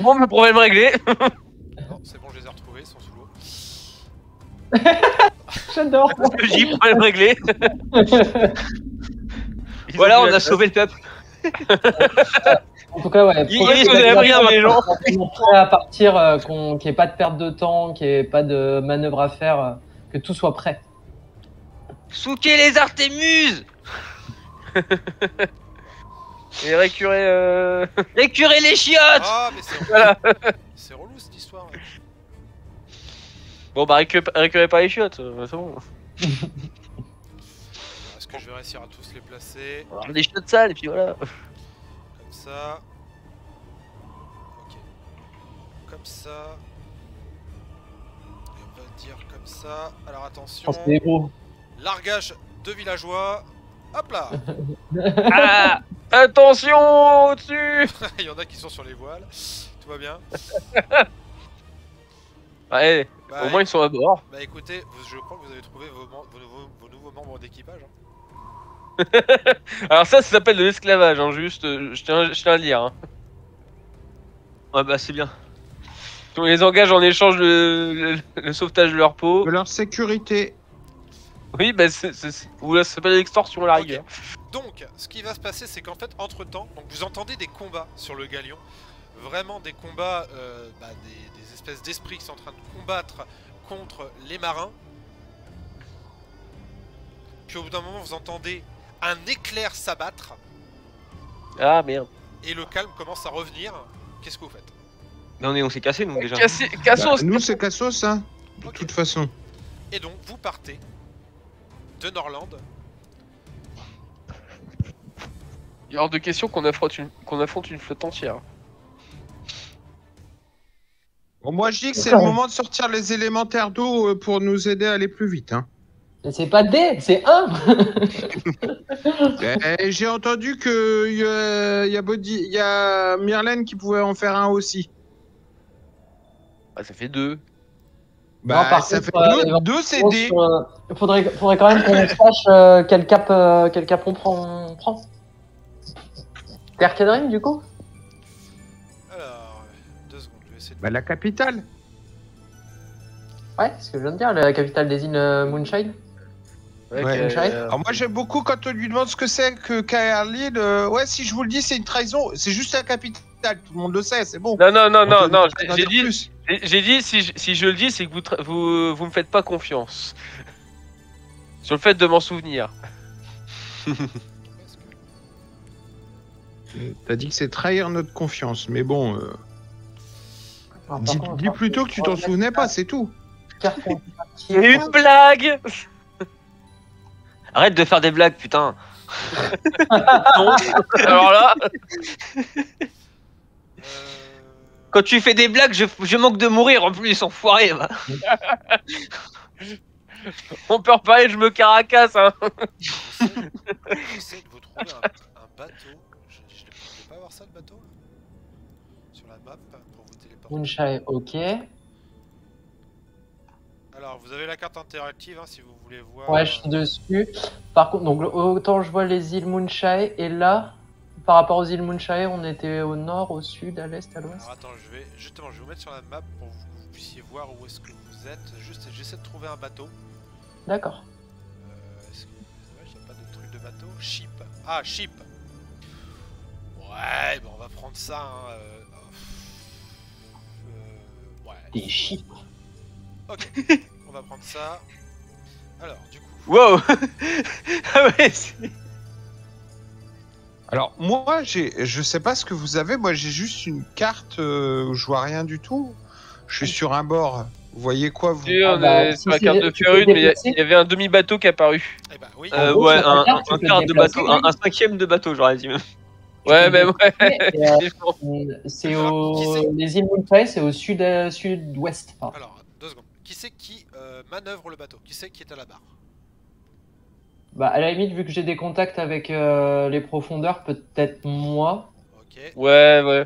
Bon, le problème réglé. Non, c'est bon, je les ai retrouvés, ils sont sous l'eau. J'adore. J'ai problème réglé. Voilà, Ils ont on plus a la sauvé le peuple. En tout cas, ouais. Ils profitez sont de la derrière situation, les gens. qu'on est prêt à partir, qu'il n'y ait pas de perte de temps, qu'il n'y ait pas de manœuvre à faire, que tout soit prêt. Souquez les Artémuses. Et récurer. Récurez les chiottes. Ah, mais c'est Voilà. c'est relou cette histoire. Là. Bon, bah, récupérez pas les chiottes. C'est bon. Est-ce que je vais réussir à tous les placer? Alors, des chiottes sales, et puis voilà. Comme ça. Ok. Comme ça. Et on va dire comme ça. Alors attention. Oh, c'est des gros. Largage de villageois. Hop là. Ah. Attention au-dessus. Il y en a qui sont sur les voiles. Tout va bien. Ouais, Bah, au moins ils sont à bord. Bah écoutez, je crois que vous avez trouvé vos nouveaux membres d'équipage. Hein. Alors ça s'appelle de l'esclavage, hein, juste, je tiens à le dire. Hein. Ouais, bah c'est bien. On les engage en échange le sauvetage de leur peau. De leur sécurité. Oui, bah ou là ça s'appelle l'extorsion à la Ok. rigueur. Donc, ce qui va se passer, c'est qu'en fait, entre-temps, donc vous entendez des combats sur le galion. Vraiment des combats, des espèces d'esprits qui sont en train de combattre contre les marins. Puis au bout d'un moment, vous entendez un éclair s'abattre Ah merde. et le calme commence à revenir. Qu'est-ce que vous faites? Mais on s'est cassé donc déjà. Cassos. Nous, c'est Cassos, hein. De Ok. toute façon. Et donc, vous partez de Norland. Il est hors de question qu'on affronte une flotte entière. Bon, moi, je dis que c'est le D'accord. moment de sortir les élémentaires d'eau pour nous aider à aller plus vite. Hein. Mais c'est pas D, c'est 1. J'ai entendu qu'il y a Myrlène qui pouvait en faire un aussi. Ah, ça fait 2. Bah, par ça contre, fait il deux CD. faudrait quand même qu'on sache quel cap on prend. Terre Kedrim, du coup. Alors, 2 secondes, je vais essayer de... Bah, la capitale. Ouais, c'est ce que je viens de dire, la capitale des îles Moonshine. Ouais. Alors moi j'aime beaucoup quand on lui demande ce que c'est que Kaerlil. Ouais, si je vous le dis, c'est une trahison. C'est juste la capitale, tout le monde le sait, c'est bon. Non, On peut pas j'ai dire dit, plus. j'ai dit si je le dis, c'est que vous me faites pas confiance. Sur le fait de m'en souvenir. T'as dit que c'est trahir notre confiance, mais bon. Alors, par Dis, contre, dis plutôt que tu t'en souvenais pas, c'est tout. Carton. C'est une blague. Arrête de faire des blagues, putain. Non. Alors là, Quand tu fais des blagues, je manque de mourir en plus, enfoiré. Va. on peut reparler, je me caracasse. Hein. J'essaie de vous trouver un bateau. Je ne pas avoir ça, le bateau là sur la map pour vous téléporter. Moonshine, ok. Alors, vous avez la carte interactive hein, si vous voulez voir. Ouais, je suis dessus. Par contre, donc autant je vois les îles Moonshine, et là, par rapport aux îles Moonshine, on était au nord, au sud, à l'est, à l'ouest. Alors attends, je vais vous mettre sur la map pour que vous puissiez voir où est-ce que vous êtes. Juste, j'essaie de trouver un bateau. D'accord. Est-ce que c'est vrai, j'ai pas de truc de bateau? Ship. Ah, ship. Ouais, bah on va prendre ça. Hein, ouais. Des chips. Ok, on va prendre ça. Alors, du coup. Wow. Ah ouais, Alors moi, je sais pas ce que vous avez. Moi, j'ai juste une carte où je vois rien du tout. Je suis sur un bord. Vous voyez quoi vous? Si, on bah, est si sur la c'est- carte de tu peux Férune, mais déplacer. il y avait un demi-bateau qui est apparu. Eh bah oui. En gros, ouais, sur ta carte, tu un peux quart te de déplacer, bateau, un cinquième de bateau, j'aurais dit même. Ouais, mais ouais. Et, c'est les îles Moonshine, c'est au sud-ouest. Enfin, Alors, 2 secondes. Qui c'est qui manœuvre le bateau? Qui c'est qui est à la barre? bah, à la limite, vu que j'ai des contacts avec les profondeurs, peut-être moi. Ok. Ouais, Player.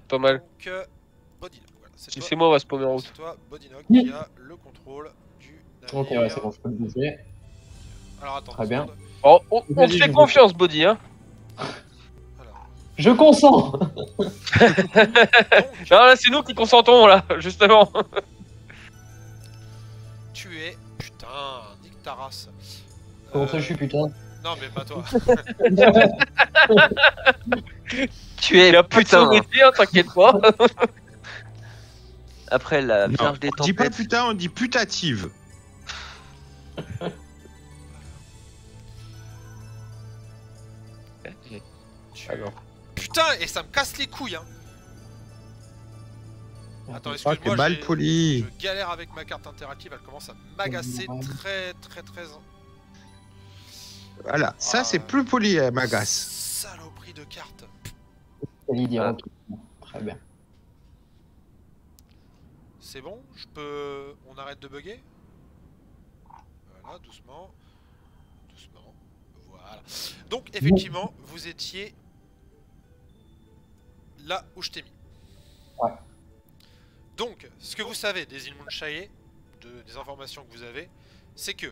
pas mal. Donc, Bodinock. Voilà, Si toi- c'est moi, on va se paumer en route. C'est toi, Bodinock, Oui. qui a le contrôle du navire. Ok, ouais, c'est bon, je peux le bouger. Alors attends. Très 2 bien. secondes. Oh, on te Vas-y, fait je confiance, Body, hein. Alors, Je consens. donc, Non, là, c'est nous qui consentons, là, justement. tu es... Putain, nique ta race. Comment ça, je suis putain? Non, mais pas toi. Tu es Il a pas de putain. sauveté, hein, t'inquiète pas. Après la Non, Vierge des on dit pas Tempêtes. putain, on dit putative. Tu- Alors. Putain, et ça me casse les couilles, hein. Attends, Oh, excuse-moi, t'es mal poli. je galère avec ma carte interactive, elle commence à m'agacer très. Voilà, ça c'est plus poli, m'agace. Saloperie de carte. Allez dire Ah. ok. Très bien. C'est bon, je peux... On arrête de bugger. Voilà, doucement. Doucement. Voilà. Donc, effectivement, vous étiez là où je t'ai mis. Ouais. Donc, ce que vous savez des îles Moonshire, des informations que vous avez, c'est que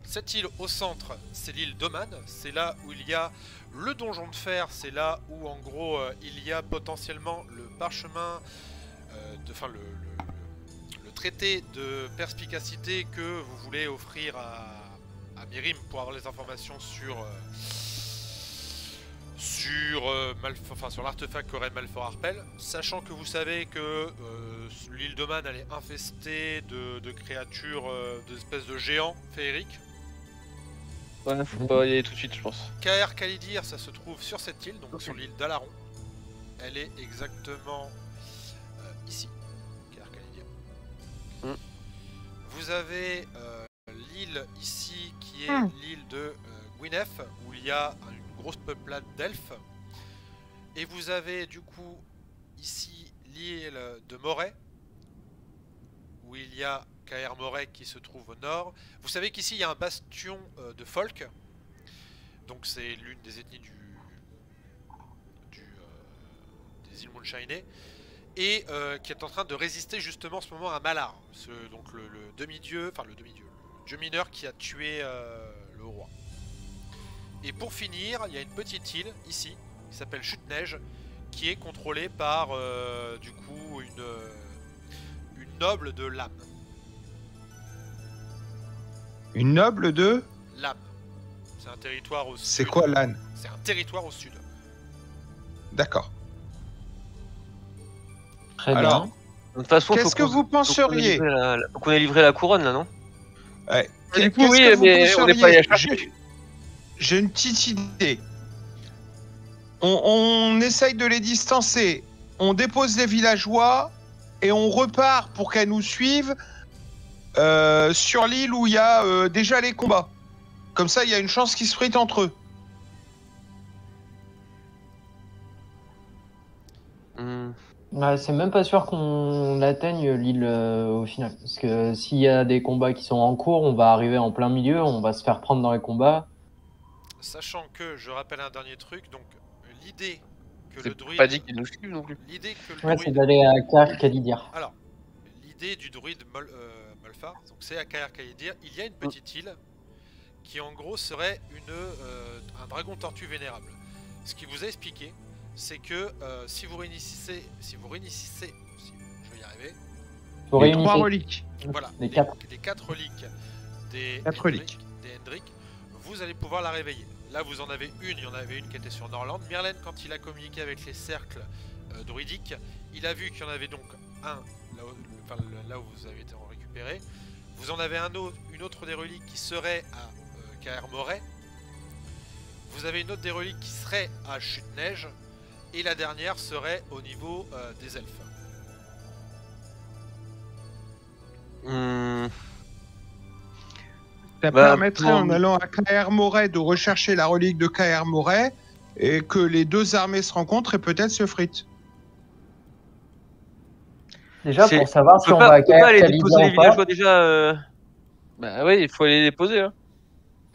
cette île au centre, c'est l'île d'Oman. C'est là où il y a le donjon de fer. C'est là où, en gros, il y a potentiellement le parchemin, enfin le traité de perspicacité que vous voulez offrir à Mirim pour avoir les informations sur l'artefact qu'aurait Malfor Harpel, sachant que vous savez que l'île d'Oman elle est infestée de créatures, d'espèces de géants féeriques. Ouais, faut pas y aller tout de suite, je pense. Kaer Kalidir, ça se trouve sur cette île, donc sur l'île d'Alaron. Elle est exactement ici. Kaer Kalidir. Vous avez l'île ici qui est l'île de Gwyneth, où il y a une grosse peuplade d'elfes. Et vous avez du coup ici l'île de Moray, où il y a Kaer Moray qui se trouve au nord. Vous savez qu'ici il y a un bastion de folk, donc c'est l'une des ethnies des îles Moonshine, et qui est en train de résister justement en ce moment à Malar, donc le demi-dieu, enfin le demi-dieu, le dieu mineur qui a tué le roi. Et pour finir, il y a une petite île ici, qui s'appelle Chute-Neige, qui est contrôlée par du coup une noble de Lam. Une noble de... Lam. C'est un territoire au sud. C'est quoi l'âne? C'est un territoire au sud. D'accord. Très Alors, bien. De toute façon, qu'est-ce que vous penseriez? Faut qu'on ait livré la couronne là, non? Ouais. Du coup, Qu'est-ce oui, que vous mais on n'est pas allé la penseriez? chercher. J'ai une petite idée. On essaye de les distancer. On dépose les villageois et on repart pour qu'elles nous suivent sur l'île où il y a déjà les combats. Comme ça, il y a une chance qu'ils se fritent entre eux. Ouais, c'est même pas sûr qu'on atteigne l'île au final. Parce que s'il y a des combats qui sont en cours, on va arriver en plein milieu, on va se faire prendre dans les combats. Sachant que, je rappelle un dernier truc, donc l'idée que le C'est druide... pas dit qu'ils nous suivent non plus. L'idée que le Ouais, c'est druide... d'aller à Kaer Kalidir. Alors, l'idée du druide Molfar, donc c'est à Kaer Kalidir, il y a une petite île qui en gros serait un dragon tortue vénérable. Ce qu'il vous a expliqué, c'est que si vous réunissez, je vais y arriver, Faut Les réunir trois reliques. voilà, Les quatre. les 4 reliques des Quatre reliques. Hendrik, vous allez pouvoir la réveiller. Là vous en avez une, il y en avait une qui était sur Norland. Merlin, quand il a communiqué avec les cercles druidiques, il a vu qu'il y en avait donc un là où vous avez été en récupéré. Vous en avez une autre des reliques qui serait à Kaer Moray. Vous avez une autre des reliques qui serait à Chute-Neige. Et la dernière serait au niveau des elfes. Ça Bah, permettrait pour- en allant à Kaer Moray de rechercher la relique de Kaer Moray et que les deux armées se rencontrent et peut-être se fritent. Déjà, C'est- pour savoir On si peut on pas, va à on peut pas Kaer aller Kalidir déposer les ou pas, villageois déjà. Bah oui, il faut aller les déposer. Hein.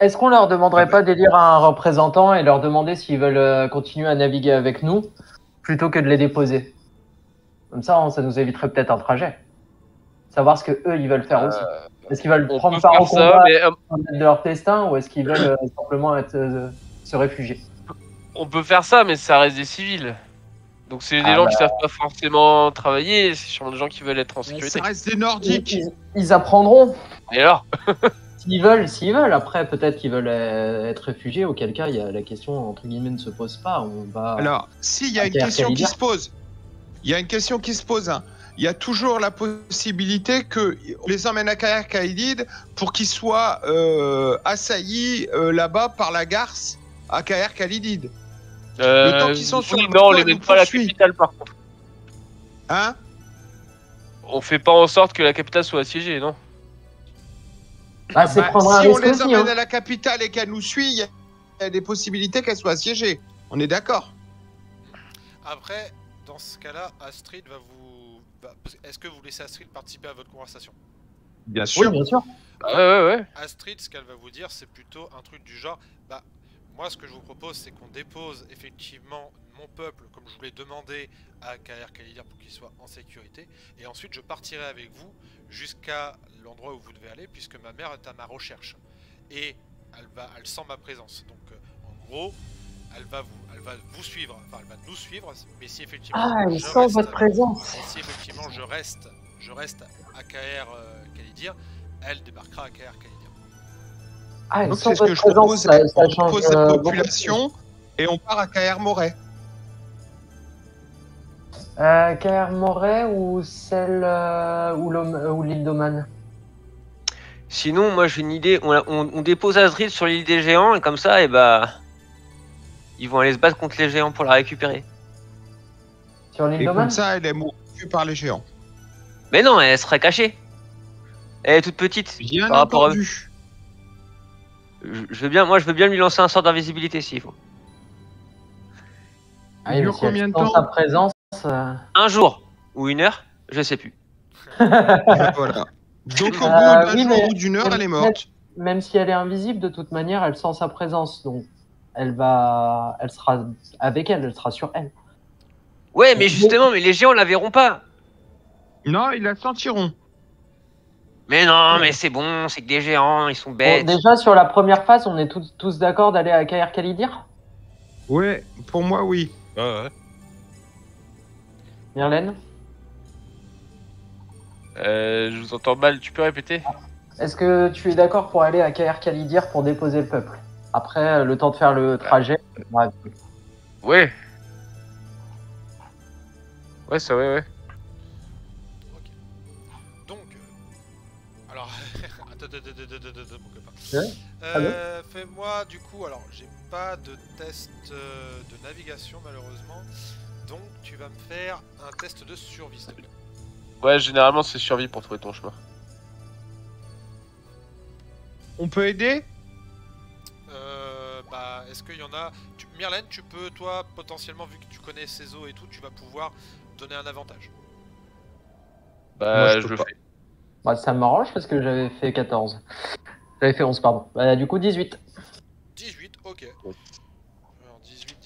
est-ce qu'on leur demanderait pas d'élire un représentant et leur demander s'ils veulent continuer à naviguer avec nous plutôt que de les déposer? Comme ça, ça nous éviterait peut-être un trajet. Savoir ce que eux ils veulent faire aussi. Est-ce qu'ils veulent On prendre peut part faire au ça, combat mais de leur destin ou est-ce qu'ils veulent simplement se réfugier? On peut faire ça, mais ça reste des civils. Donc c'est des Ah gens qui savent pas forcément travailler, c'est sûrement des gens qui veulent être en Mais sécurité. ça reste des Nordiques. Ils apprendront. Et alors? S'ils veulent. Après, peut-être qu'ils veulent être réfugiés, auquel cas, la question, entre guillemets, ne se pose pas. On va... Alors, si, il y a une Kayar question qui Kalidir. se pose. Il y a une question qui se pose. Hein. Il y a toujours la possibilité que on les emmène à Kayar Khalid pour qu'ils soient assaillis là-bas par la garce à Kayar Khalid. Le temps qu'ils sont sur oui, le non, on bateau, les elle met nous pas à la poursuit. capitale par contre. Hein? On fait pas en sorte que la capitale soit assiégée, non? Ah, c'est Bah, prendre un si on risque les aussi, emmène hein. à la capitale et qu'elle nous suit, il y a des possibilités qu'elle soit assiégée. On est d'accord? Après, dans ce cas-là, Astrid va vous... Est-ce que vous laissez Astrid participer à votre conversation? Bien Oui, sûr. bien sûr. Ouais. Astrid, ce qu'elle va vous dire, c'est plutôt un truc du genre, bah, moi ce que je vous propose, c'est qu'on dépose effectivement mon peuple, comme je vous l'ai demandé, à Kayar Kalidir pour qu'il soit en sécurité, et ensuite je partirai avec vous jusqu'à l'endroit où vous devez aller, puisque ma mère est à ma recherche, et elle sent ma présence, donc en gros, elle va vous suivre, enfin elle va nous suivre, mais si effectivement Ah, ils je sentent reste, votre présence. et si effectivement je reste à Kayar Kalidir, elle débarquera à Kayar Kalidir. Ah, ils Donc sentent c'est ce que votre je présence. propose. Ça On change dépose la beaucoup de choses. population et on part à Kayar Moret. Kayar Moret ou celle ou l'île d'Oman? Sinon, moi j'ai une idée. On dépose Astrid sur l'île des géants et comme ça, et bah, ils vont aller se battre contre les géants pour la récupérer. Sur l'île Et d'Oman? comme ça, elle est mourue par les géants. Mais non, elle sera cachée. Elle est toute petite. Bien Par rapport à eux. entendu. Je veux bien lui lancer un sort d'invisibilité s'il faut. Ah oui, Il mais dure si elle combien de sent temps? sa présence. Un jour ou une heure, je sais plus. Voilà. Donc au bout d'un oui, jour mais- ou d'une heure, elle est morte. Même si elle est invisible, de toute manière, elle sent sa présence. Donc, elle sera avec elle sera sur elle. Ouais, mais justement, mais les géants la verront pas. Non, ils la sentiront. Mais non, mais c'est bon, c'est que des géants, ils sont bêtes. Bon, déjà, sur la première phase, on est tous d'accord d'aller à Kayar Kalidir? Ouais, pour moi, oui. Ouais. Myrlène? Je vous entends mal, tu peux répéter? Est-ce que tu es d'accord pour aller à Kayar Kalidir pour déposer le peuple? Après, le temps de faire le trajet. Ouais. Ouais. Ouais, ça, ouais. Ok. Donc, alors, attends, mon copain. Ouais. Fais-moi du coup, alors j'ai pas de test de navigation malheureusement, donc tu vas me faire un test de survie s'il te plaît. Ouais, généralement c'est survie pour trouver ton chemin. On peut aider? Bah, est-ce qu'il y en a... Myrlène, tu peux, toi, potentiellement, vu que tu connais ces eaux et tout, tu vas pouvoir donner un avantage. Bah, Moi, je je peux le pas. fais. Bah, ça m'arrange parce que j'avais fait 14. J'avais fait 11, pardon. Bah, du coup, 18. 18, ok. Ouais. Alors, 18.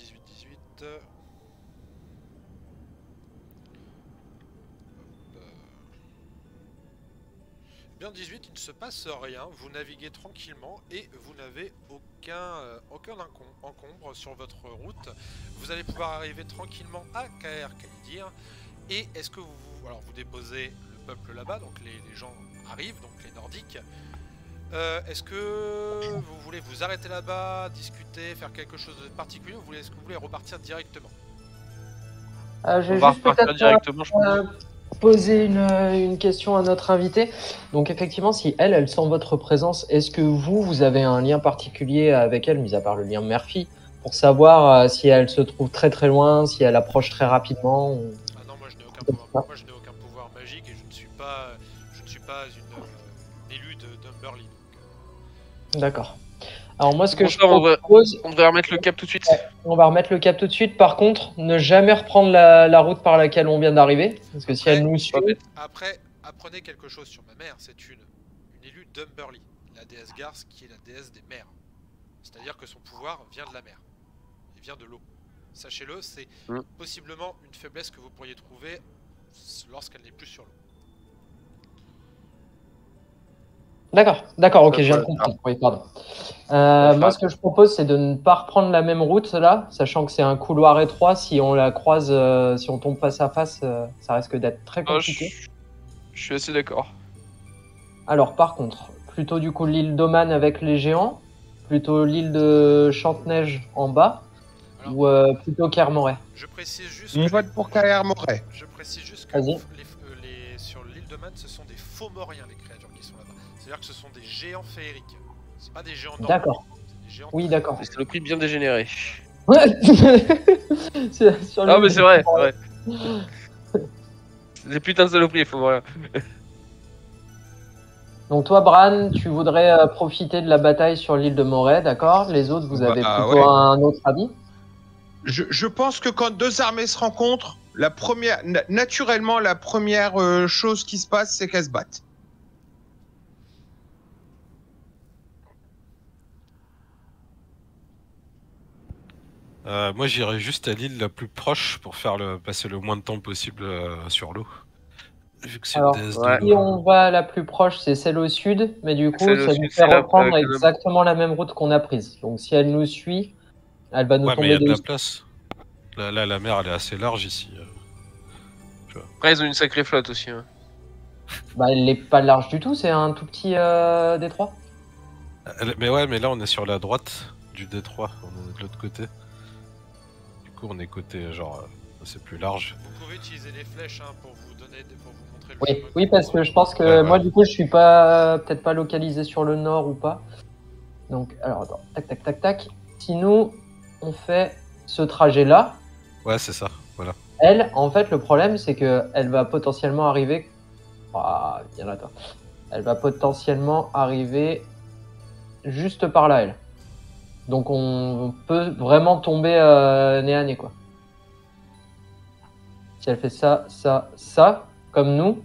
Bien 18, il ne se passe rien, vous naviguez tranquillement et vous n'avez aucun encombre sur votre route. Vous allez pouvoir arriver tranquillement à Kayar Kalidir. Et est-ce que alors vous déposez le peuple là-bas, donc les gens arrivent, donc les Nordiques. Est-ce que vous voulez vous arrêter là-bas, discuter, faire quelque chose de particulier, ou est-ce que vous voulez repartir directement? J'ai On va juste repartir peut-être directement, je pense. poser une question à notre invité. Donc effectivement, si elle sent votre présence, est-ce que vous avez un lien particulier avec elle, mis à part le lien mère-fille, pour savoir si elle se trouve très très loin, si elle approche très rapidement Ah non, moi je n'ai aucun pouvoir. Moi je n'ai aucun pouvoir magique et je ne suis pas une élue d'Umberly. D'accord. Alors moi, ce que Pour je ça, propose, on devrait remettre le cap tout de suite. on va remettre le cap tout de suite. Par contre, ne jamais reprendre la route par laquelle on vient d'arriver, parce que si elle nous suit, Après, apprenez quelque chose sur ma mère, c'est une élue d'Umberly, la déesse Garce qui est la déesse des mers. C'est-à-dire que son pouvoir vient de la mer, il vient de l'eau. Sachez-le, c'est possiblement une faiblesse que vous pourriez trouver lorsqu'elle n'est plus sur l'eau. D'accord, ok, Ça, je viens de ça, comprendre. Oui, pardon. Ça, Moi, ce que je propose, c'est de ne pas reprendre la même route là, sachant que c'est un couloir étroit. Si on la croise, si on tombe face à face, ça risque d'être très Ah, compliqué. je suis assez d'accord. Alors, par contre, plutôt du coup l'île d'Oman avec les géants, plutôt l'île de Chante-Neige en bas, Alors, ou plutôt Kermoray. je précise juste On que vote pour Carrière Moret. je précise juste que Vas-y. sur l'île de Man, ce sont des faux moriens les créatures qui sont là-bas. C'est-à-dire que ce sont des géants féeriques. C'est pas des géants normaux. D'accord. C'est des géants Oui, d'accord. C'est le prix bien dégénéré. Ouais. Sur Ah, l'île mais de c'est vrai, Kermoray. ouais. C'est des putains de saloperies, il faut rien. Donc toi, Bran, tu voudrais profiter de la bataille sur l'île de Moray, d'accord? Les autres, vous avez Bah, plutôt ouais. un autre avis? Je pense que quand deux armées se rencontrent, naturellement, la première chose qui se passe, c'est qu'elles se battent. Moi, j'irais juste à l'île la plus proche pour passer le moins de temps possible sur l'eau. Vu que c'est une Alors, déesse ouais. de Si l'eau. on va la plus proche, c'est celle au sud, mais du coup, Celle au ça sud, nous fait c'est là, reprendre avec le- exactement la même route qu'on a prise. Donc si elle nous suit, elle va nous Ouais, mais il y tomber a de la dessus. place. Là, la mer, elle est assez large ici. Après, ils ont une sacrée flotte aussi. Hein. Bah, elle n'est pas large du tout, c'est un tout petit détroit. Mais ouais, mais là, on est sur la droite du détroit. On est de l'autre côté. Du coup, on est côté, genre, c'est plus large. Vous pouvez utiliser les flèches hein, pour vous montrer le Oui, chemin oui, que parce vous que je pense que Ouais, moi, ouais. du coup, je suis pas peut-être pas localisé sur le nord ou pas. Donc, alors, attends, tac, tac, tac, tac. Si nous, on fait ce trajet-là, Ouais, c'est ça. Voilà. elle, en fait, le problème, c'est que elle va potentiellement arriver. Ah, viens là, toi. Elle va potentiellement arriver juste par là, elle. Donc, on peut vraiment tomber nez à nez, quoi. Si elle fait ça, ça, ça, comme nous,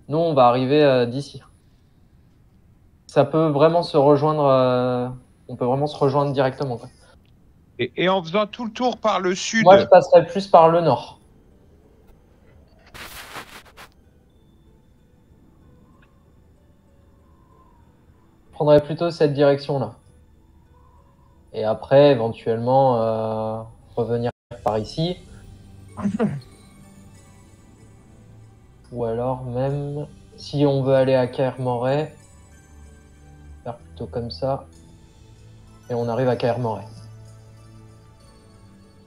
on va arriver d'ici. Ça peut vraiment se rejoindre. On peut vraiment se rejoindre directement, quoi. Et en faisant tout le tour par le sud, Moi, je passerais plus par le nord. Je prendrais plutôt cette direction-là. Et après, éventuellement, revenir par ici. Ou alors même, si on veut aller à Kermoray, faire plutôt comme ça. Et on arrive à Kermoray.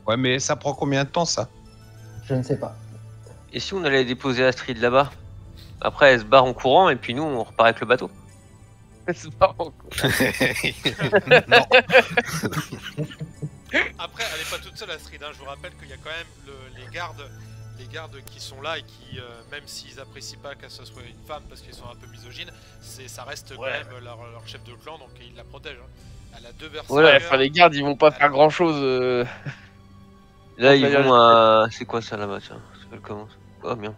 ouais, mais ça prend combien de temps ça? Je ne sais pas. Et si on allait déposer Astrid là-bas? Après, elle se barre en courant et puis nous, on repart avec le bateau. C'est marrant, quoi. Non. Après, elle est pas toute seule, Astrid. Hein. Je vous rappelle qu'il y a quand même les gardes qui sont là et qui, même s'ils apprécient pas que ce soit une femme parce qu'ils sont un peu misogynes, ça reste quand même leur chef de clan, donc ils la protègent. Hein. Elle a deux berserkers. Ouais, enfin, les gardes, ils vont pas faire grand chose. Là, Donc, ils d'ailleurs, vont à... C'est quoi ça là-bas, tiens? Ça s'appelle comment? Oh, bien.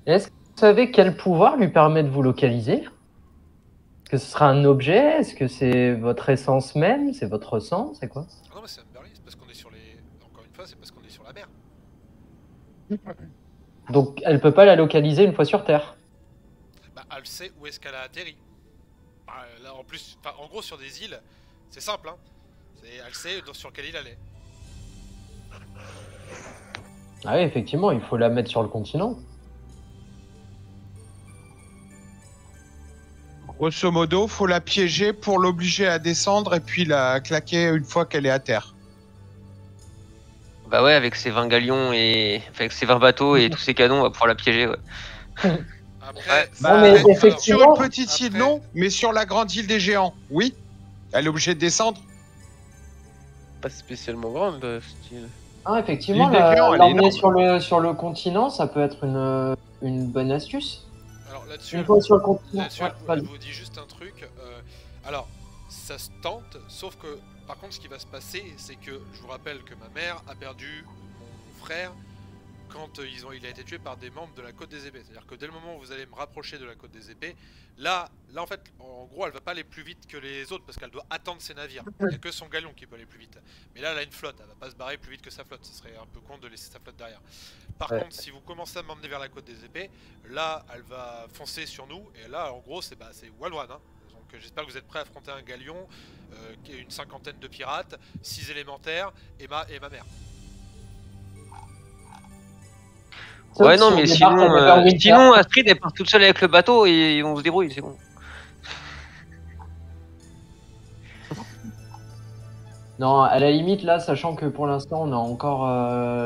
Et est-ce que vous savez quel pouvoir lui permet de vous localiser? Est-ce que ce sera un objet? Est-ce que c'est votre essence même? C'est votre sang? C'est quoi? Ah non, mais c'est Amberley, c'est parce qu'on est sur les. Encore une fois, c'est parce qu'on est sur la mer. Donc elle peut pas la localiser une fois sur Terre. Bah, elle sait où est-ce qu'elle a atterri. Bah, là, en plus, en gros, sur des îles, c'est simple. Hein. Elle sait sur quelle île elle est. Ah oui, effectivement, il faut la mettre sur le continent. Grosso modo, faut la piéger pour l'obliger à descendre et puis la claquer une fois qu'elle est à terre. Bah ouais, avec ses 20 galions et... Avec ses 20 bateaux et tous ses canons, on va pouvoir la piéger, ouais. Après, Non, mais alors, effectivement- Sur une petite île, après- non, mais sur la grande île des géants, oui. Elle est obligée de descendre. Pas spécialement grande, le style. Ah, effectivement, L'île des géants, elle est l'emmener énorme. sur le continent, ça peut être une bonne astuce. alors là-dessus, Une fois sur le continent. là-dessus, Ouais, elle vas-y. vous dit juste un truc. Alors, ça se tente, sauf que, par contre, ce qui va se passer, c'est que je vous rappelle que ma mère a perdu mon frère quand il a été tué par des membres de la Côte des Épées. C'est-à-dire que dès le moment où vous allez me rapprocher de la Côte des Épées, là en fait, en gros, elle va pas aller plus vite que les autres parce qu'elle doit attendre ses navires. Il n'y a que son galion qui peut aller plus vite. Mais là, elle a une flotte, elle va pas se barrer plus vite que sa flotte. Ce serait un peu con de laisser sa flotte derrière. Par Ouais. contre, si vous commencez à m'emmener vers la Côte des Épées, là, elle va foncer sur nous. Et là, en gros, c'est Walwan. Hein. Donc j'espère que vous êtes prêts à affronter un galion, une cinquantaine de pirates, 6 élémentaires et ma mère. Sauf Ouais, non, si on mais débarque avec un Winter. sinon Astrid elle part toute seule avec le bateau et on se débrouille, c'est bon. Non, à la limite, là, sachant que pour l'instant, on a encore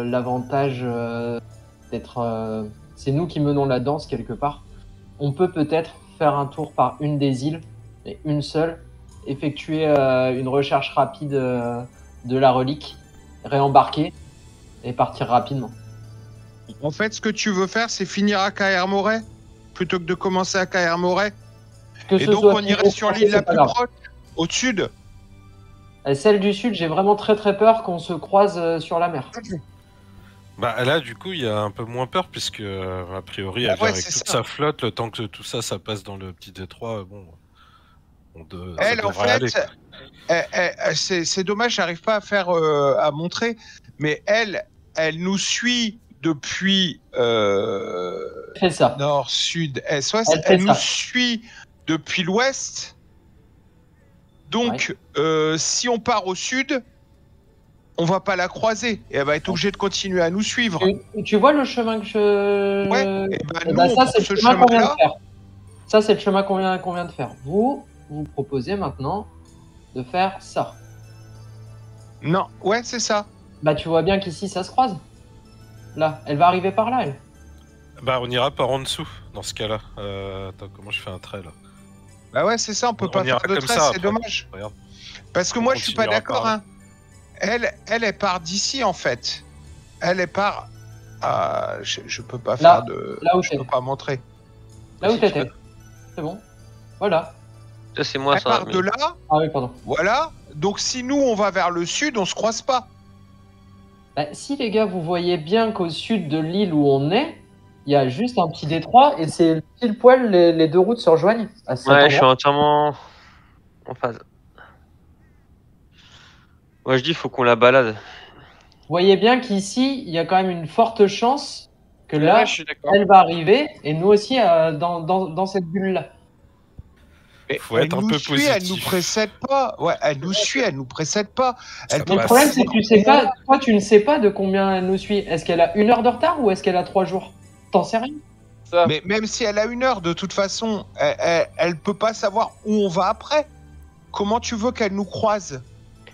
l'avantage d'être. C'est nous qui menons la danse quelque part. On peut peut-être faire un tour par une des îles, et une seule, effectuer une recherche rapide de la relique, réembarquer et partir rapidement. En fait, ce que tu veux faire, c'est finir à Kaer Morhen plutôt que de commencer à Kaer Morhen. Que Et ce donc, soit on irait fini, sur c'est l'île la pas plus grave. proche, au sud. Et celle du sud, j'ai vraiment très peur qu'on se croise sur la mer. Bah là, du coup, il y a un peu moins peur puisque, a priori, elle Ah vient ouais, avec c'est toute ça. sa flotte. Le temps que tout ça, ça passe dans le petit détroit, bon, ça Elle, en devrait aller, fait, quoi. c'est dommage, j'arrive pas à faire à montrer, mais elle nous suit depuis Fais ça. nord, sud, est, ouest. Elle fait Elle nous ça. suit depuis l'ouest. Donc, si on part au sud, on va pas la croiser et elle va être obligée de continuer à nous suivre. Tu vois le chemin que je. Ouais. Et Eh nous, ben, on ça, prend c'est ce le chemin qu'on vient de chemin-là. faire. Ça, c'est le chemin qu'on vient de faire. Vous proposez maintenant de faire ça. Non, ouais, c'est ça. Bah, tu vois bien qu'ici, ça se croise. Là, elle va arriver par là, elle. Bah, on ira par en dessous dans ce cas-là. Attends, comment je fais un trait là? Bah ouais, c'est ça, on peut On pas ira faire de comme trait, ça, c'est après. dommage. Regarde. Parce que On moi, je suis pas continuera d'accord. par là. Hein. Elle part d'ici, en fait. Elle part. Ah, je peux pas Là, faire de. là où Je t'es. peux pas montrer. Là où Si, t'étais. C'est bon. Voilà. Ça c'est moi Elle ça. part mais- de là, Ah oui, pardon. voilà. Donc si nous, on va vers le sud, on se croise pas. Bah, si les gars, vous voyez bien qu'au sud de l'île où on est, il y a juste un petit détroit et c'est pile poil les deux routes se rejoignent à cet Ouais, je suis endroit. entièrement en phase. Moi je dis faut qu'on la balade. Vous voyez bien qu'ici, il y a quand même une forte chance que là, Ouais, je suis d'accord. elle va arriver et nous aussi dans cette bulle-là. Mais Faut elle être un nous peu suit, elle nous positif. précède pas. Ouais, elle nous suit, elle nous précède pas. Elle Ça peut Mais le passe. problème, c'est que tu sais pas, toi, tu ne sais pas de combien elle nous suit. Est-ce qu'elle a 1 heure de retard ou est-ce qu'elle a 3 jours? T'en sais rien. Ça. Mais même si elle a 1 heure, de toute façon, elle peut pas savoir où on va après. Comment tu veux qu'elle nous croise?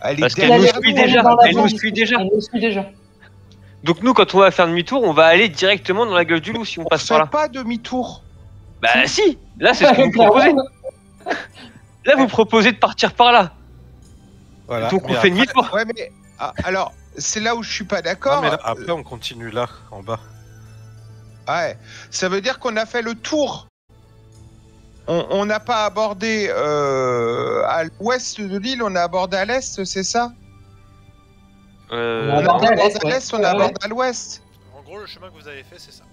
Elle est Parce qu'elle derrière nous suit nous, déjà, on va elle pas nous voir. suit déjà. Elle nous suit déjà. Donc nous quand on va faire demi-tour, on va aller directement dans la gueule du loup si on passe par Fais là. pas demi-tour. Bah si, là c'est ce que vous proposez. Là vous proposez de partir par là. Voilà. Donc on Mais fait après- demi-tour. Ouais, mais alors, c'est là où je suis pas Non, d'accord. mais là, après, on continue là, en bas. Ouais, ça veut dire qu'on a fait le tour. On n'a pas abordé à l'ouest de l'île, on a abordé à l'est, c'est ça? On a On a abordé abordé à à l'est, l'est, on ouais. a abordé à l'ouest. En gros, le chemin que vous avez fait, c'est ça.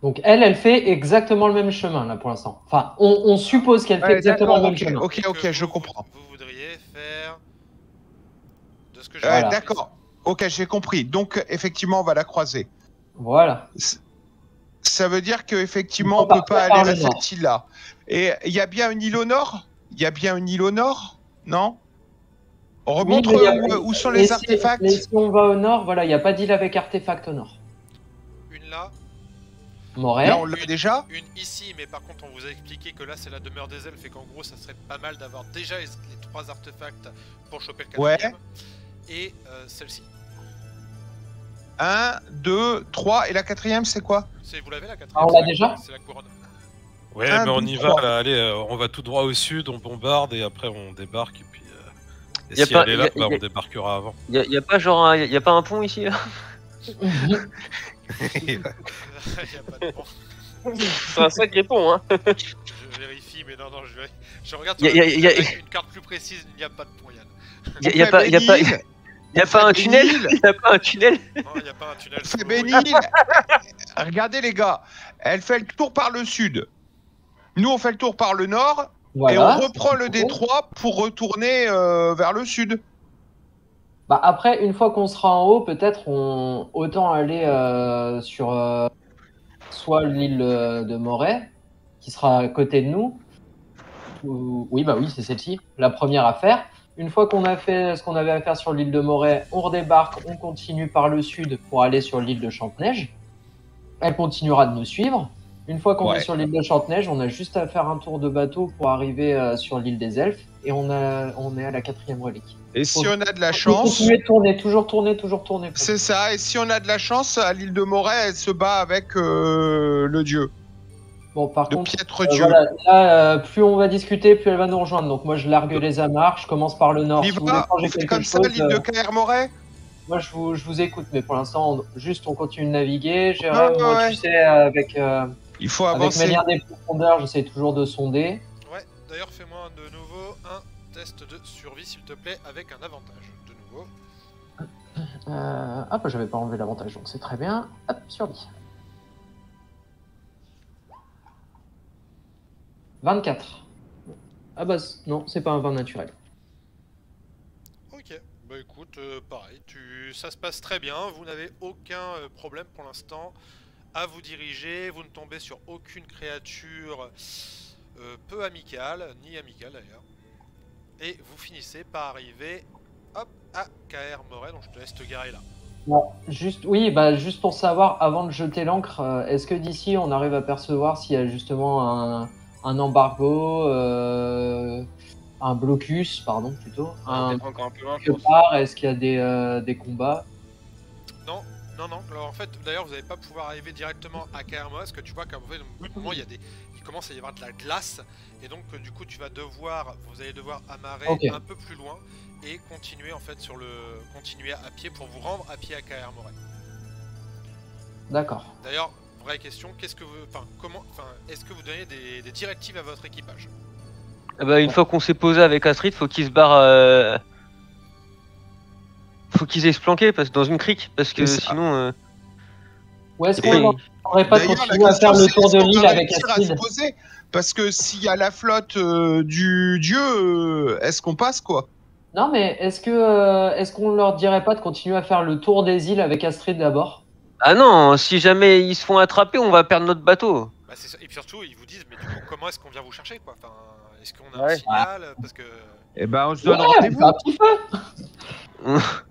Donc elle fait exactement le même chemin là pour l'instant. Enfin, on suppose qu'elle fait Ouais, exactement le d'accord, même chemin. ok, Que ok, je vous- comprends. Vous voudriez faire de ce que j'ai Voilà. compris. D'accord, ok, j'ai compris. Donc, effectivement, on va la croiser. Voilà. Ça veut dire qu'effectivement, on On peut peut pas partir aller par à le cette île-là. Et il y a bien une île au nord? Il y a bien une île au nord? Non? Remontre Oui, mais il y a- où sont mais les si- artefacts? Mais si on va au nord, voilà, il n'y a pas d'île avec artefact au nord. Une là, Moret. Là, on l'a déjà? une ici, mais par contre, on vous a expliqué que là, c'est la demeure des elfes et qu'en gros, ça serait pas mal d'avoir déjà les 3 artefacts pour choper le Ouais. 4ème. Et celle-ci. 1, 2, 3, et la quatrième, c'est quoi? Vous l'avez la 4ème? Ah, on l'a déjà? C'est la couronne. Ouais, Un, mais on deux, y trois. va là, allez, on va tout droit au sud, on bombarde et après on débarque. Et puis, et Y a si pas- elle est là, y a- bah, y a- on débarquera avant. Y a pas genre un, y a pas un pont ici là? Il n'y a pas de pont. C'est un sacré pont, hein. Je vérifie, mais non, je regarde Y a- sur y a- avec une carte plus précise, il n'y a pas de pont, Yann. Y a pas, y a pas, Il Y a pas un tunnel? Y a pas un tunnel? Non, il n'y a pas un tunnel. sous C'est l'eau. Bénil. Regardez les gars, elle fait le tour par le sud. Nous on fait le tour par le nord et on reprend le détroit pour retourner vers le sud. Bah après, une fois qu'on sera en haut, peut-être autant aller sur soit l'île de Moray, qui sera à côté de nous. Oui, bah oui, c'est celle-ci, la première à faire. Une fois qu'on a fait ce qu'on avait à faire sur l'île de Moray, on redébarque, on continue par le sud pour aller sur l'île de Chanteneige. Elle continuera de nous suivre. Une fois qu'on est sur l'île de Chanteneige, on a juste à faire un tour de bateau pour arriver sur l'île des Elfes et on est à la 4e relique. Et si on a de la chance... Continuer de tourner, toujours tourner. C'est ça, et si on a de la chance, à l'île de Moray, elle se bat avec le dieu. Bon, par le contre, piètre dieu. voilà, là, plus on va discuter, plus elle va nous rejoindre. Donc moi, je largue les amarres, je commence par le nord. On y Si vous va, voulez changer on fait quelque comme ça, chose, l'île de Caer Moray. moi, je vous écoute, mais pour l'instant, juste on continue de naviguer. Ouais. Tu sais, avec Il faut avec avancer. mes liens des profondeurs, j'essaie toujours de sonder. Ouais, d'ailleurs, fais-moi de nouveau un test de survie, s'il te plaît, avec un avantage. De nouveau. Ah bah j'avais pas enlevé l'avantage, donc c'est très bien. Hop, survie. 24. Ah bah non, c'est pas un 20 naturel. Ok, bah écoute, pareil, ça se passe très bien, vous n'avez aucun problème pour l'instant à vous diriger, vous ne tombez sur aucune créature peu amicale, ni amicale d'ailleurs. Et vous finissez par arriver, hop, à Caer Moray, donc je te laisse te garer là. Bon, juste pour savoir, avant de jeter l'ancre, est-ce que d'ici on arrive à percevoir s'il y a justement un embargo, un blocus, pardon, plutôt, Encore un peu loin, je quelque pense. part, est-ce qu'il y a des combats? Non. Alors en fait, d'ailleurs, vous n'allez pas pouvoir arriver directement à Caer Moray parce que tu vois qu'à un moment, il commence à y avoir de la glace et donc du coup, vous allez devoir amarrer un peu plus loin et continuer en fait continuer à pied pour vous rendre à pied à Caer Moray. D'accord. D'ailleurs, vraie question, est-ce que vous donnez des directives à votre équipage? Bah, une fois qu'on s'est posé avec Astrid, faut qu'ils se barrent. Faut qu'ils aient se planquer dans une crique, parce que C'est ça. sinon. Ou est-ce Et- qu'on n'aurait pas D'ailleurs, continué à faire le tour de l'île avec Astrid? Astrid. Parce que s'il y a la flotte du dieu, est-ce qu'on passe quoi? Non, mais est-ce qu'on leur dirait pas de continuer à faire le tour des îles avec Astrid d'abord? Ah non, si jamais ils se font attraper, on va perdre notre bateau. Bah, c'est ça. Et puis surtout, ils vous disent, mais du coup, comment est-ce qu'on vient vous chercher quoi? Enfin, est-ce qu'on a un Ouais. signal? Parce que... Eh ben, on se Ouais, donne on fait rendez-vous. un petit feu.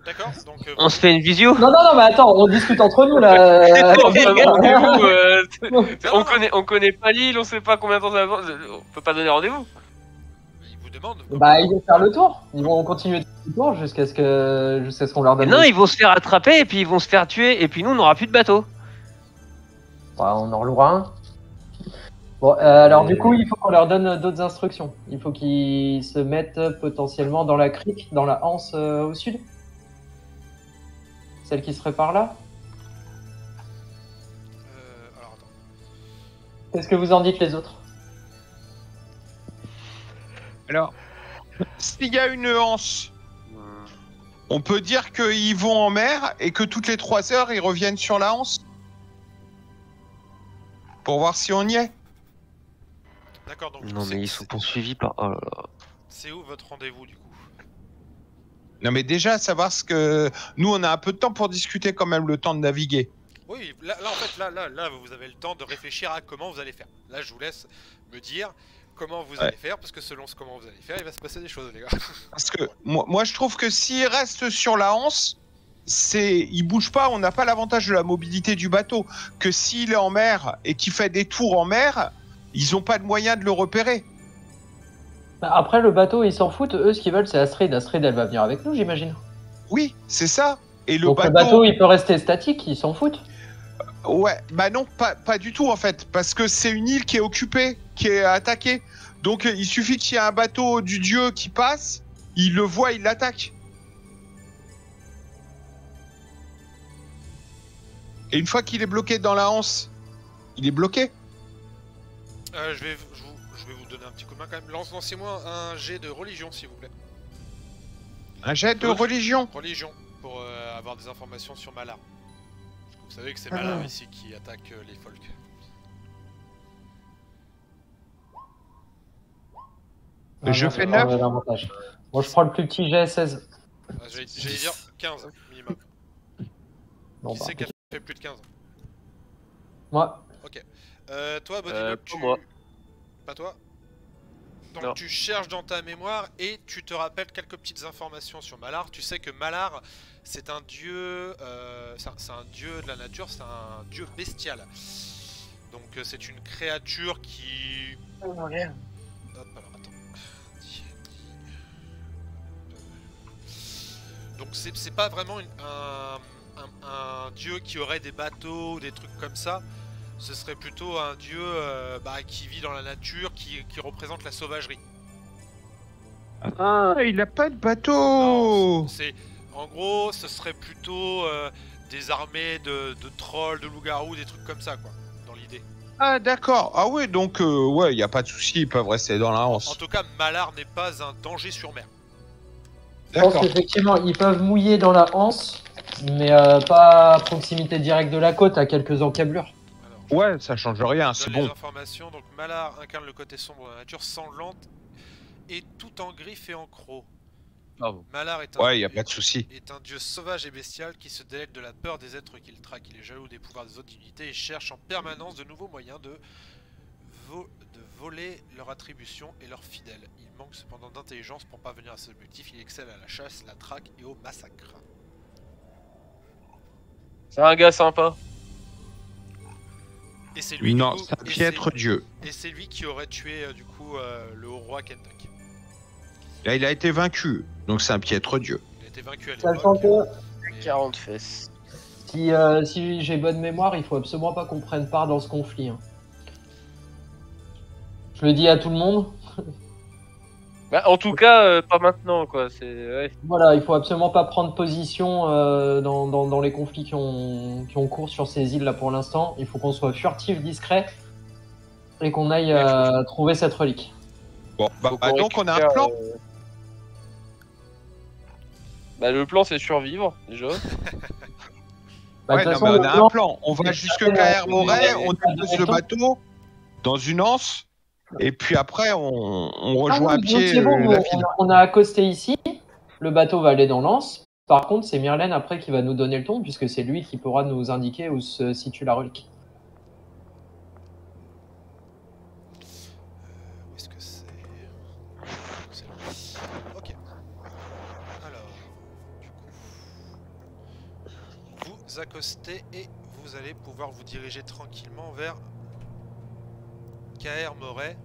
D'accord, donc... On se fait une visio. Non, mais attends, on discute entre nous là. On connaît pas l'île, on sait pas combien de temps ça va. On peut pas donner rendez-vous. ils vous demandent... Bah, ils vont faire le tour. Ils vont continuer de faire le tour jusqu'à ce qu'on leur Mais donne. non, ils vont se faire attraper et puis ils vont se faire tuer et puis nous on n'aura plus de bateau. Bah, on en louera un. Bon, alors du coup, il faut qu'on leur donne d'autres instructions. Il faut qu'ils se mettent potentiellement dans la crique, dans la anse au sud. Celle qui serait par là. alors attends. Qu'est-ce que vous en dites les autres? Alors, s'il y a une anse, on peut dire qu'ils vont en mer et que toutes les 3 heures, ils reviennent sur la anse. Pour voir si on y est. D'accord, donc... Non mais ils sont poursuivis par. Oh là là. C'est où votre rendez-vous du coup? Non mais déjà, savoir ce que... Nous, on a un peu de temps pour discuter quand même, le temps de naviguer. Oui, là en fait, là, vous avez le temps de réfléchir à comment vous allez faire. Là, je vous laisse me dire comment vous allez faire, parce que selon comment vous allez faire, il va se passer des choses, les gars. Parce que moi, je trouve que s'ils restent sur la anse, ils bougent pas, on n'a pas l'avantage de la mobilité du bateau. Que s'il est en mer et qu'il fait des tours en mer, ils ont pas de moyen de le repérer. Après, le bateau, ils s'en foutent. Eux, ce qu'ils veulent, c'est Astrid. Astrid, elle va venir avec nous, j'imagine. Oui, c'est ça. Et Donc le bateau, il peut rester statique, ils s'en foutent. Ouais, bah non, pas du tout en fait, parce que c'est une île qui est occupée, qui est attaquée. Donc il suffit qu'il y ait un bateau du dieu qui passe, il le voit, il l'attaque. Et une fois qu'il est bloqué dans la anse, il est bloqué. Je vais vous donner un petit coup de main quand même. Lancez-moi un jet de religion, s'il vous plaît. Un jet de religion. Religion. pour avoir des informations sur Malar. Vous savez que c'est Malar ici qui attaque les folks. Je fais Ah, 9. ouais, l'avantage. Moi, je prends le plus petit jet 16. J'allais dire 15 minimum. Non, Qui bah, c'est qui a fait plus de 15? moi, Toi, Body Pas tu... moi. Pas toi? Donc Non. tu cherches dans ta mémoire et tu te rappelles quelques petites informations sur Malar. Tu sais que Malar, c'est un dieu, c'est un dieu de la nature, c'est un dieu bestial. Donc c'est une créature qui... Hop, alors attends. Donc c'est pas vraiment un dieu qui aurait des bateaux ou des trucs comme ça. Ce serait plutôt un dieu qui vit dans la nature, qui représente la sauvagerie. Ah, il a pas de bateau. Non, en gros, ce serait plutôt des armées de trolls, de loups-garous, des trucs comme ça, quoi, dans l'idée. Ah, d'accord. Ah ouais, donc, ouais, il n'y a pas de souci, ils peuvent rester dans la En Hanse. tout cas, Malar n'est pas un danger sur mer. je pense D'accord. qu'effectivement, ils peuvent mouiller dans la Hanse, mais pas à proximité directe de la côte, à quelques encablures. Alors, Ouais, ça change rien, je c'est donne les bon. informations. Donc Malar incarne le côté sombre de la nature, sanglante et tout en griffes et en crocs. Bravo. Malar est Ouais, y a pas de souci. est un dieu sauvage et bestial qui se délecte de la peur des êtres qu'il traque. Il est jaloux des pouvoirs des autres divinités et cherche en permanence de nouveaux moyens de voler leurs attributions et leurs fidèles. Il manque cependant d'intelligence pour parvenir à ses objectifs. Il excelle à la chasse, la traque et au massacre. C'est un gars sympa. Et c'est lui, Non, du coup, c'est un piètre dieu. et c'est lui qui aurait tué du coup le haut roi Kentuck. Là, il a été vaincu, donc c'est un piètre dieu. Il a été vaincu à Sachant l'époque. que mais- 40 fesses. si j'ai bonne mémoire, il faut absolument pas qu'on prenne part dans ce conflit. Hein. Je le dis à tout le monde. Bah, en tout cas, pas maintenant, quoi. C'est ouais. Voilà, il faut absolument pas prendre position dans les conflits qui ont cours sur ces îles là pour l'instant. Il faut qu'on soit furtif, discret et qu'on aille trouver cette relique. Bon, Faut qu'on donc on a un récupère, plan. Bah, le plan, c'est survivre, déjà. Bah, Ouais, de non, toute mais façon, on le a plan- un plan. On va jusque Caer-Moret, on dépose le bateau dans une anse, et puis après on rejoint Ah à oui, pied donc c'est bon, la nous, ville. on a accosté ici. Le bateau va aller dans l'anse. Par contre, c'est Myrlène après qui va nous donner le ton, puisque c'est lui qui pourra nous indiquer où se situe la relique. Où est-ce que c'est? C'est là. Ok. Alors, du coup, vous accostez et vous allez pouvoir vous diriger tranquillement vers Caer-Moret.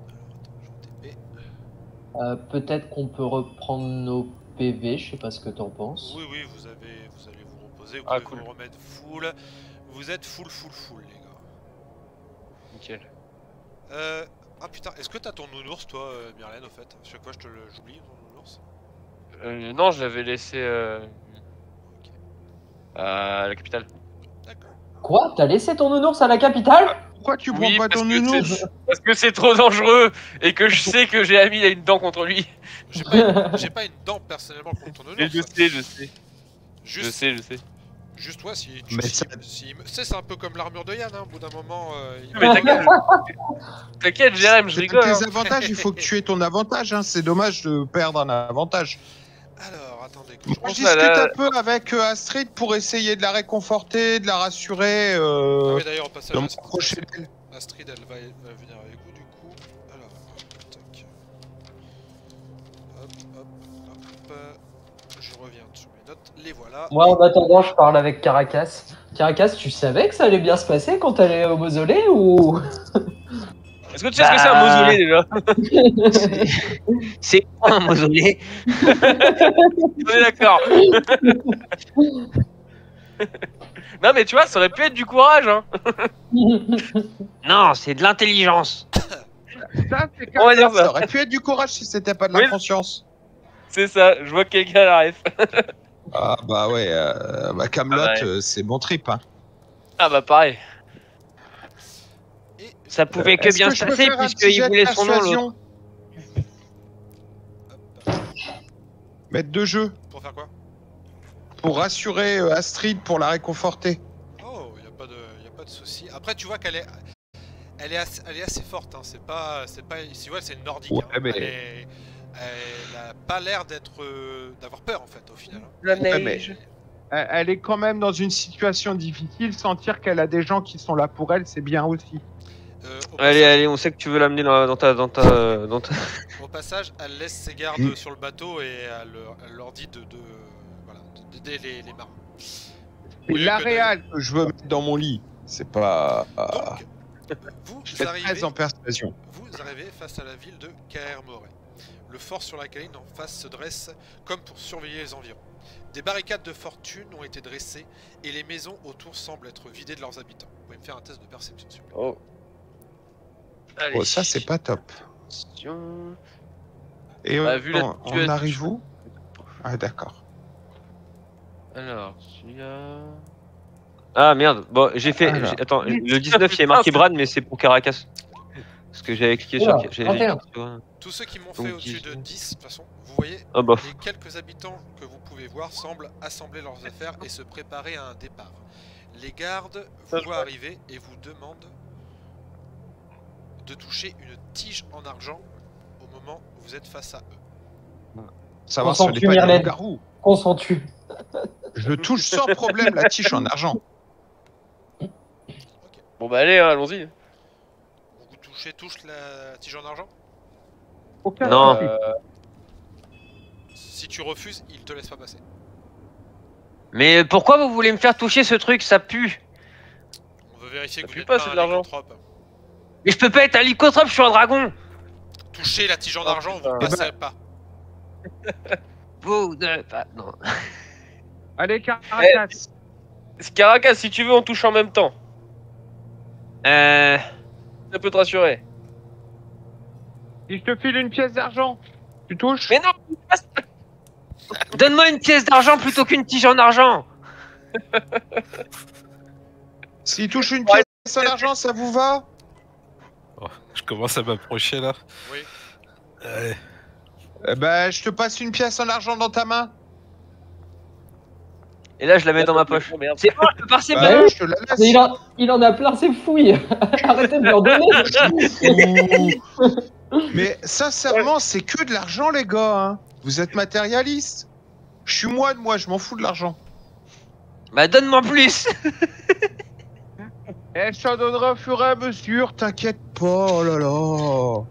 Alors, attends, je vais TP. Peut-être qu'on peut reprendre nos PV, je sais pas ce que t'en penses. Oui, oui, vous allez vous reposer, vous Ah, pouvez cool. vous remettre full. Vous êtes full, les gars. Nickel. Ah putain, est-ce que t'as ton nounours, toi, Myrlène, au fait? À chaque fois, j'oublie ton nounours. Non, je l'avais laissé Ok, à la capitale. d'accord. Quoi? T'as laissé ton nounours à la capitale? Pourquoi tu prends Oui, pas parce ton que nounours? Parce que c'est trop dangereux et que je sais que j'ai mis une dent contre lui. J'ai pas une dent personnellement contre ton Et nounours. je sais. Je Juste, sais. juste toi, si Mais tu ça- c'est un peu comme l'armure de Yann, hein, au bout d'un moment. Mais t'inquiète, Jérém, je C'est rigole. tes hein. avantages, il faut que tu aies ton avantage. Hein. C'est dommage de perdre un avantage. Alors, attendez. Que Moi, pense je à discute la- un peu avec Astrid pour essayer de la réconforter, de la rassurer. Ah oui, d'ailleurs, au passage, de me rapprocher d'elle. Astrid, elle va venir avec vous, du coup. Alors, tac. Hop. Je reviens sur mes notes. Les voilà. Moi, en attendant, je parle avec Caracas. Caracas, tu savais que ça allait bien se passer quand t'allais au mausolée ou... Est-ce que tu sais ce que c'est un mausolée déjà? C'est quoi un mausolée? On est d'accord. Non mais tu vois, ça aurait pu être du courage hein. Non, c'est de l'intelligence. Ça, c'est On va dire ça. ça aurait pu être du courage si c'était pas de Oui. l'inconscience. C'est ça, je vois que quelqu'un a la ref. Ah bah ouais, Camelot, Ah ouais. c'est mon trip. Hein. Ah bah pareil. Et Ça pouvait que Est-ce bien que se je peux passer faire un petit puisqu'il jet de voulait son nom l'autre. persuasion? hop. Maître de jeu. Pour faire quoi? pour rassurer Astrid, pour la réconforter. Oh, y a pas de souci. Après, tu vois qu'elle est, elle est assez forte. Hein. C'est pas, si ouais, c'est une nordique. Ouais, hein. mais- Elle a pas l'air d'avoir peur en fait au final. hein. La mais- neige. Elle est quand même dans une situation difficile. Sentir qu'elle a des gens qui sont là pour elle, c'est bien aussi. Au Allez, passage- allez, on sait que tu veux l'amener dans ta. Au passage, elle laisse ses gardes sur le bateau et elle leur dit voilà, d'aider les marins. C'est Au lieu que l'aréal que je veux mettre dans mon lit. C'est pas. Donc, vous Je fais 13 en persuasion. Vous arrivez face à la ville de Kaer Morhen. Le fort sur la colline en face se dresse comme pour surveiller les environs. Des barricades de fortune ont été dressées et les maisons autour semblent être vidées de leurs habitants. Vous pouvez me faire un test de perception s'il vous plaît. Oh. Allez. Oh, ça, c'est pas top. Attention. Et Bah, vu la on situation- arrive où? Ah, d'accord. Alors, celui-là. Ah merde, bon, j'ai fait. Alors. Attends, le 19 il est marqué Brad, mais c'est pour Caracas. Parce que j'avais cliqué sur. Oula, J'ai 21. Tous ceux qui m'ont Donc, fait au-dessus 10. de 10, de toute façon, vous voyez, Ah bof. les quelques habitants que vous pouvez voir semblent assembler leurs affaires et se préparer à un départ. Les gardes Ça, vous je voient vois. arriver et vous demandent de toucher une tige en argent au moment où vous êtes face à eux. Savoir si on n'est Consens-tu, pas des Myrlène loups-garous. Consens-tu? Je touche sans problème la tige en argent. Bon bah allez, hein, allons-y. Vous touche la tige en argent. Aucun Non. souci. Si tu refuses, il te laisse pas passer. Mais pourquoi vous voulez me faire toucher ce truc? Ça pue. On veut vérifier Ça que vous pue n'êtes pas, pas c'est un de l'argent. lycanthrope. Mais je peux pas être un lycanthrope, je suis un dragon. Touchez la tige en Oh, argent, vous putain. ne passerez pas. Vous ne pas. Non. Allez, Caracas. Caracas, si tu veux, on touche en même temps. Euh. Ça peut te rassurer. Si je te file une pièce d'argent, tu touches? Mais non. Donne-moi une pièce d'argent plutôt qu'une tige en argent. S'il touche une pièce en argent, ça vous va? Oh, je commence à m'approcher là. Oui. Allez. Eh ben, je te passe une pièce en argent dans ta main. Et là, je la mets dans ma poche. Oh, merde. C'est bon, je peux passer Bah, maintenant. je te la laisse. Mais il en a plein ses fouilles. Arrêtez de lui en donner. Mais sincèrement, c'est que de l'argent, les gars. Hein. Vous êtes matérialistes. Je suis moi, je m'en fous de l'argent. Bah, donne-moi plus. Eh, je t'en donnerai au fur et à mesure, t'inquiète pas, oh là là.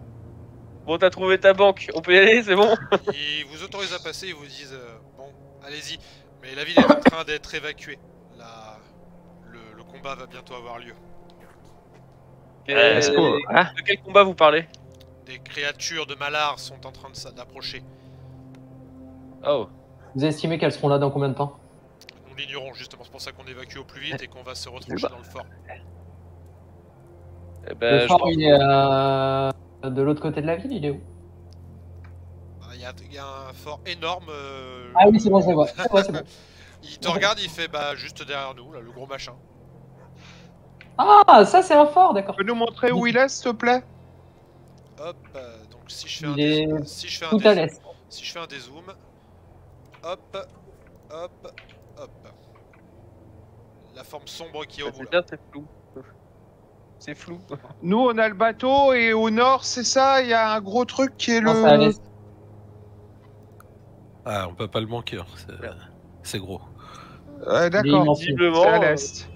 Bon, t'as trouvé ta banque. On peut y aller, c'est bon. Ils vous autorisent à passer, ils vous disent bon, allez-y. Mais la ville est en train d'être évacuée. Le combat va bientôt avoir lieu. Est-ce que- Hein De quel combat vous parlez? Des créatures de Malar sont en train d'approcher. Oh. Vous estimez qu'elles seront là dans combien de temps? Nous l'ignorons justement, c'est pour ça qu'on évacue au plus vite et qu'on va se retrancher dans le fort. Eh ben, Le je fort, pense- il est de l'autre côté de la ville, il est où? Il y a un fort énorme. Ah oui, c'est bon, c'est bon. C'est bon, c'est bon. Il te regarde, il fait bah juste derrière nous, là, le gros machin. Ah, ça c'est un fort, d'accord. Tu peux nous montrer où il est, s'il te plaît? Hop, donc si je fais un Il est dézoom, si je fais un tout à dézoom, l'est. si je fais un dézoom, hop, hop, hop. La forme sombre qui est au bout C'est là. bien, c'est flou. C'est flou. Nous, on a le bateau et au nord, c'est ça, il y a un gros truc qui est Non, c'est à le... l'est. Ah, on peut pas le manquer. Hein. C'est gros. Ouais, Il est d'accord, immense. Visiblement. c'est à l'est.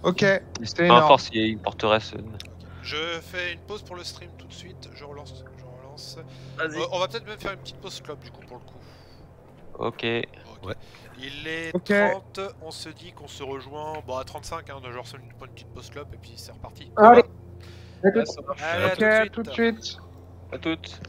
Ok, c'est Peu énorme. importe s'il y a une forteresse. Je fais une pause pour le stream tout de suite, je relance. Vas-y. On va peut-être même faire une petite pause club du coup pour le coup. Ok. Ok. Ouais. Il est Ok. 30, on se dit qu'on se rejoint bon, à 35, hein, genre une petite pause club et puis c'est reparti. Allez. Ouais, ça marche. Allez, Ok, à tout de suite. À toutes.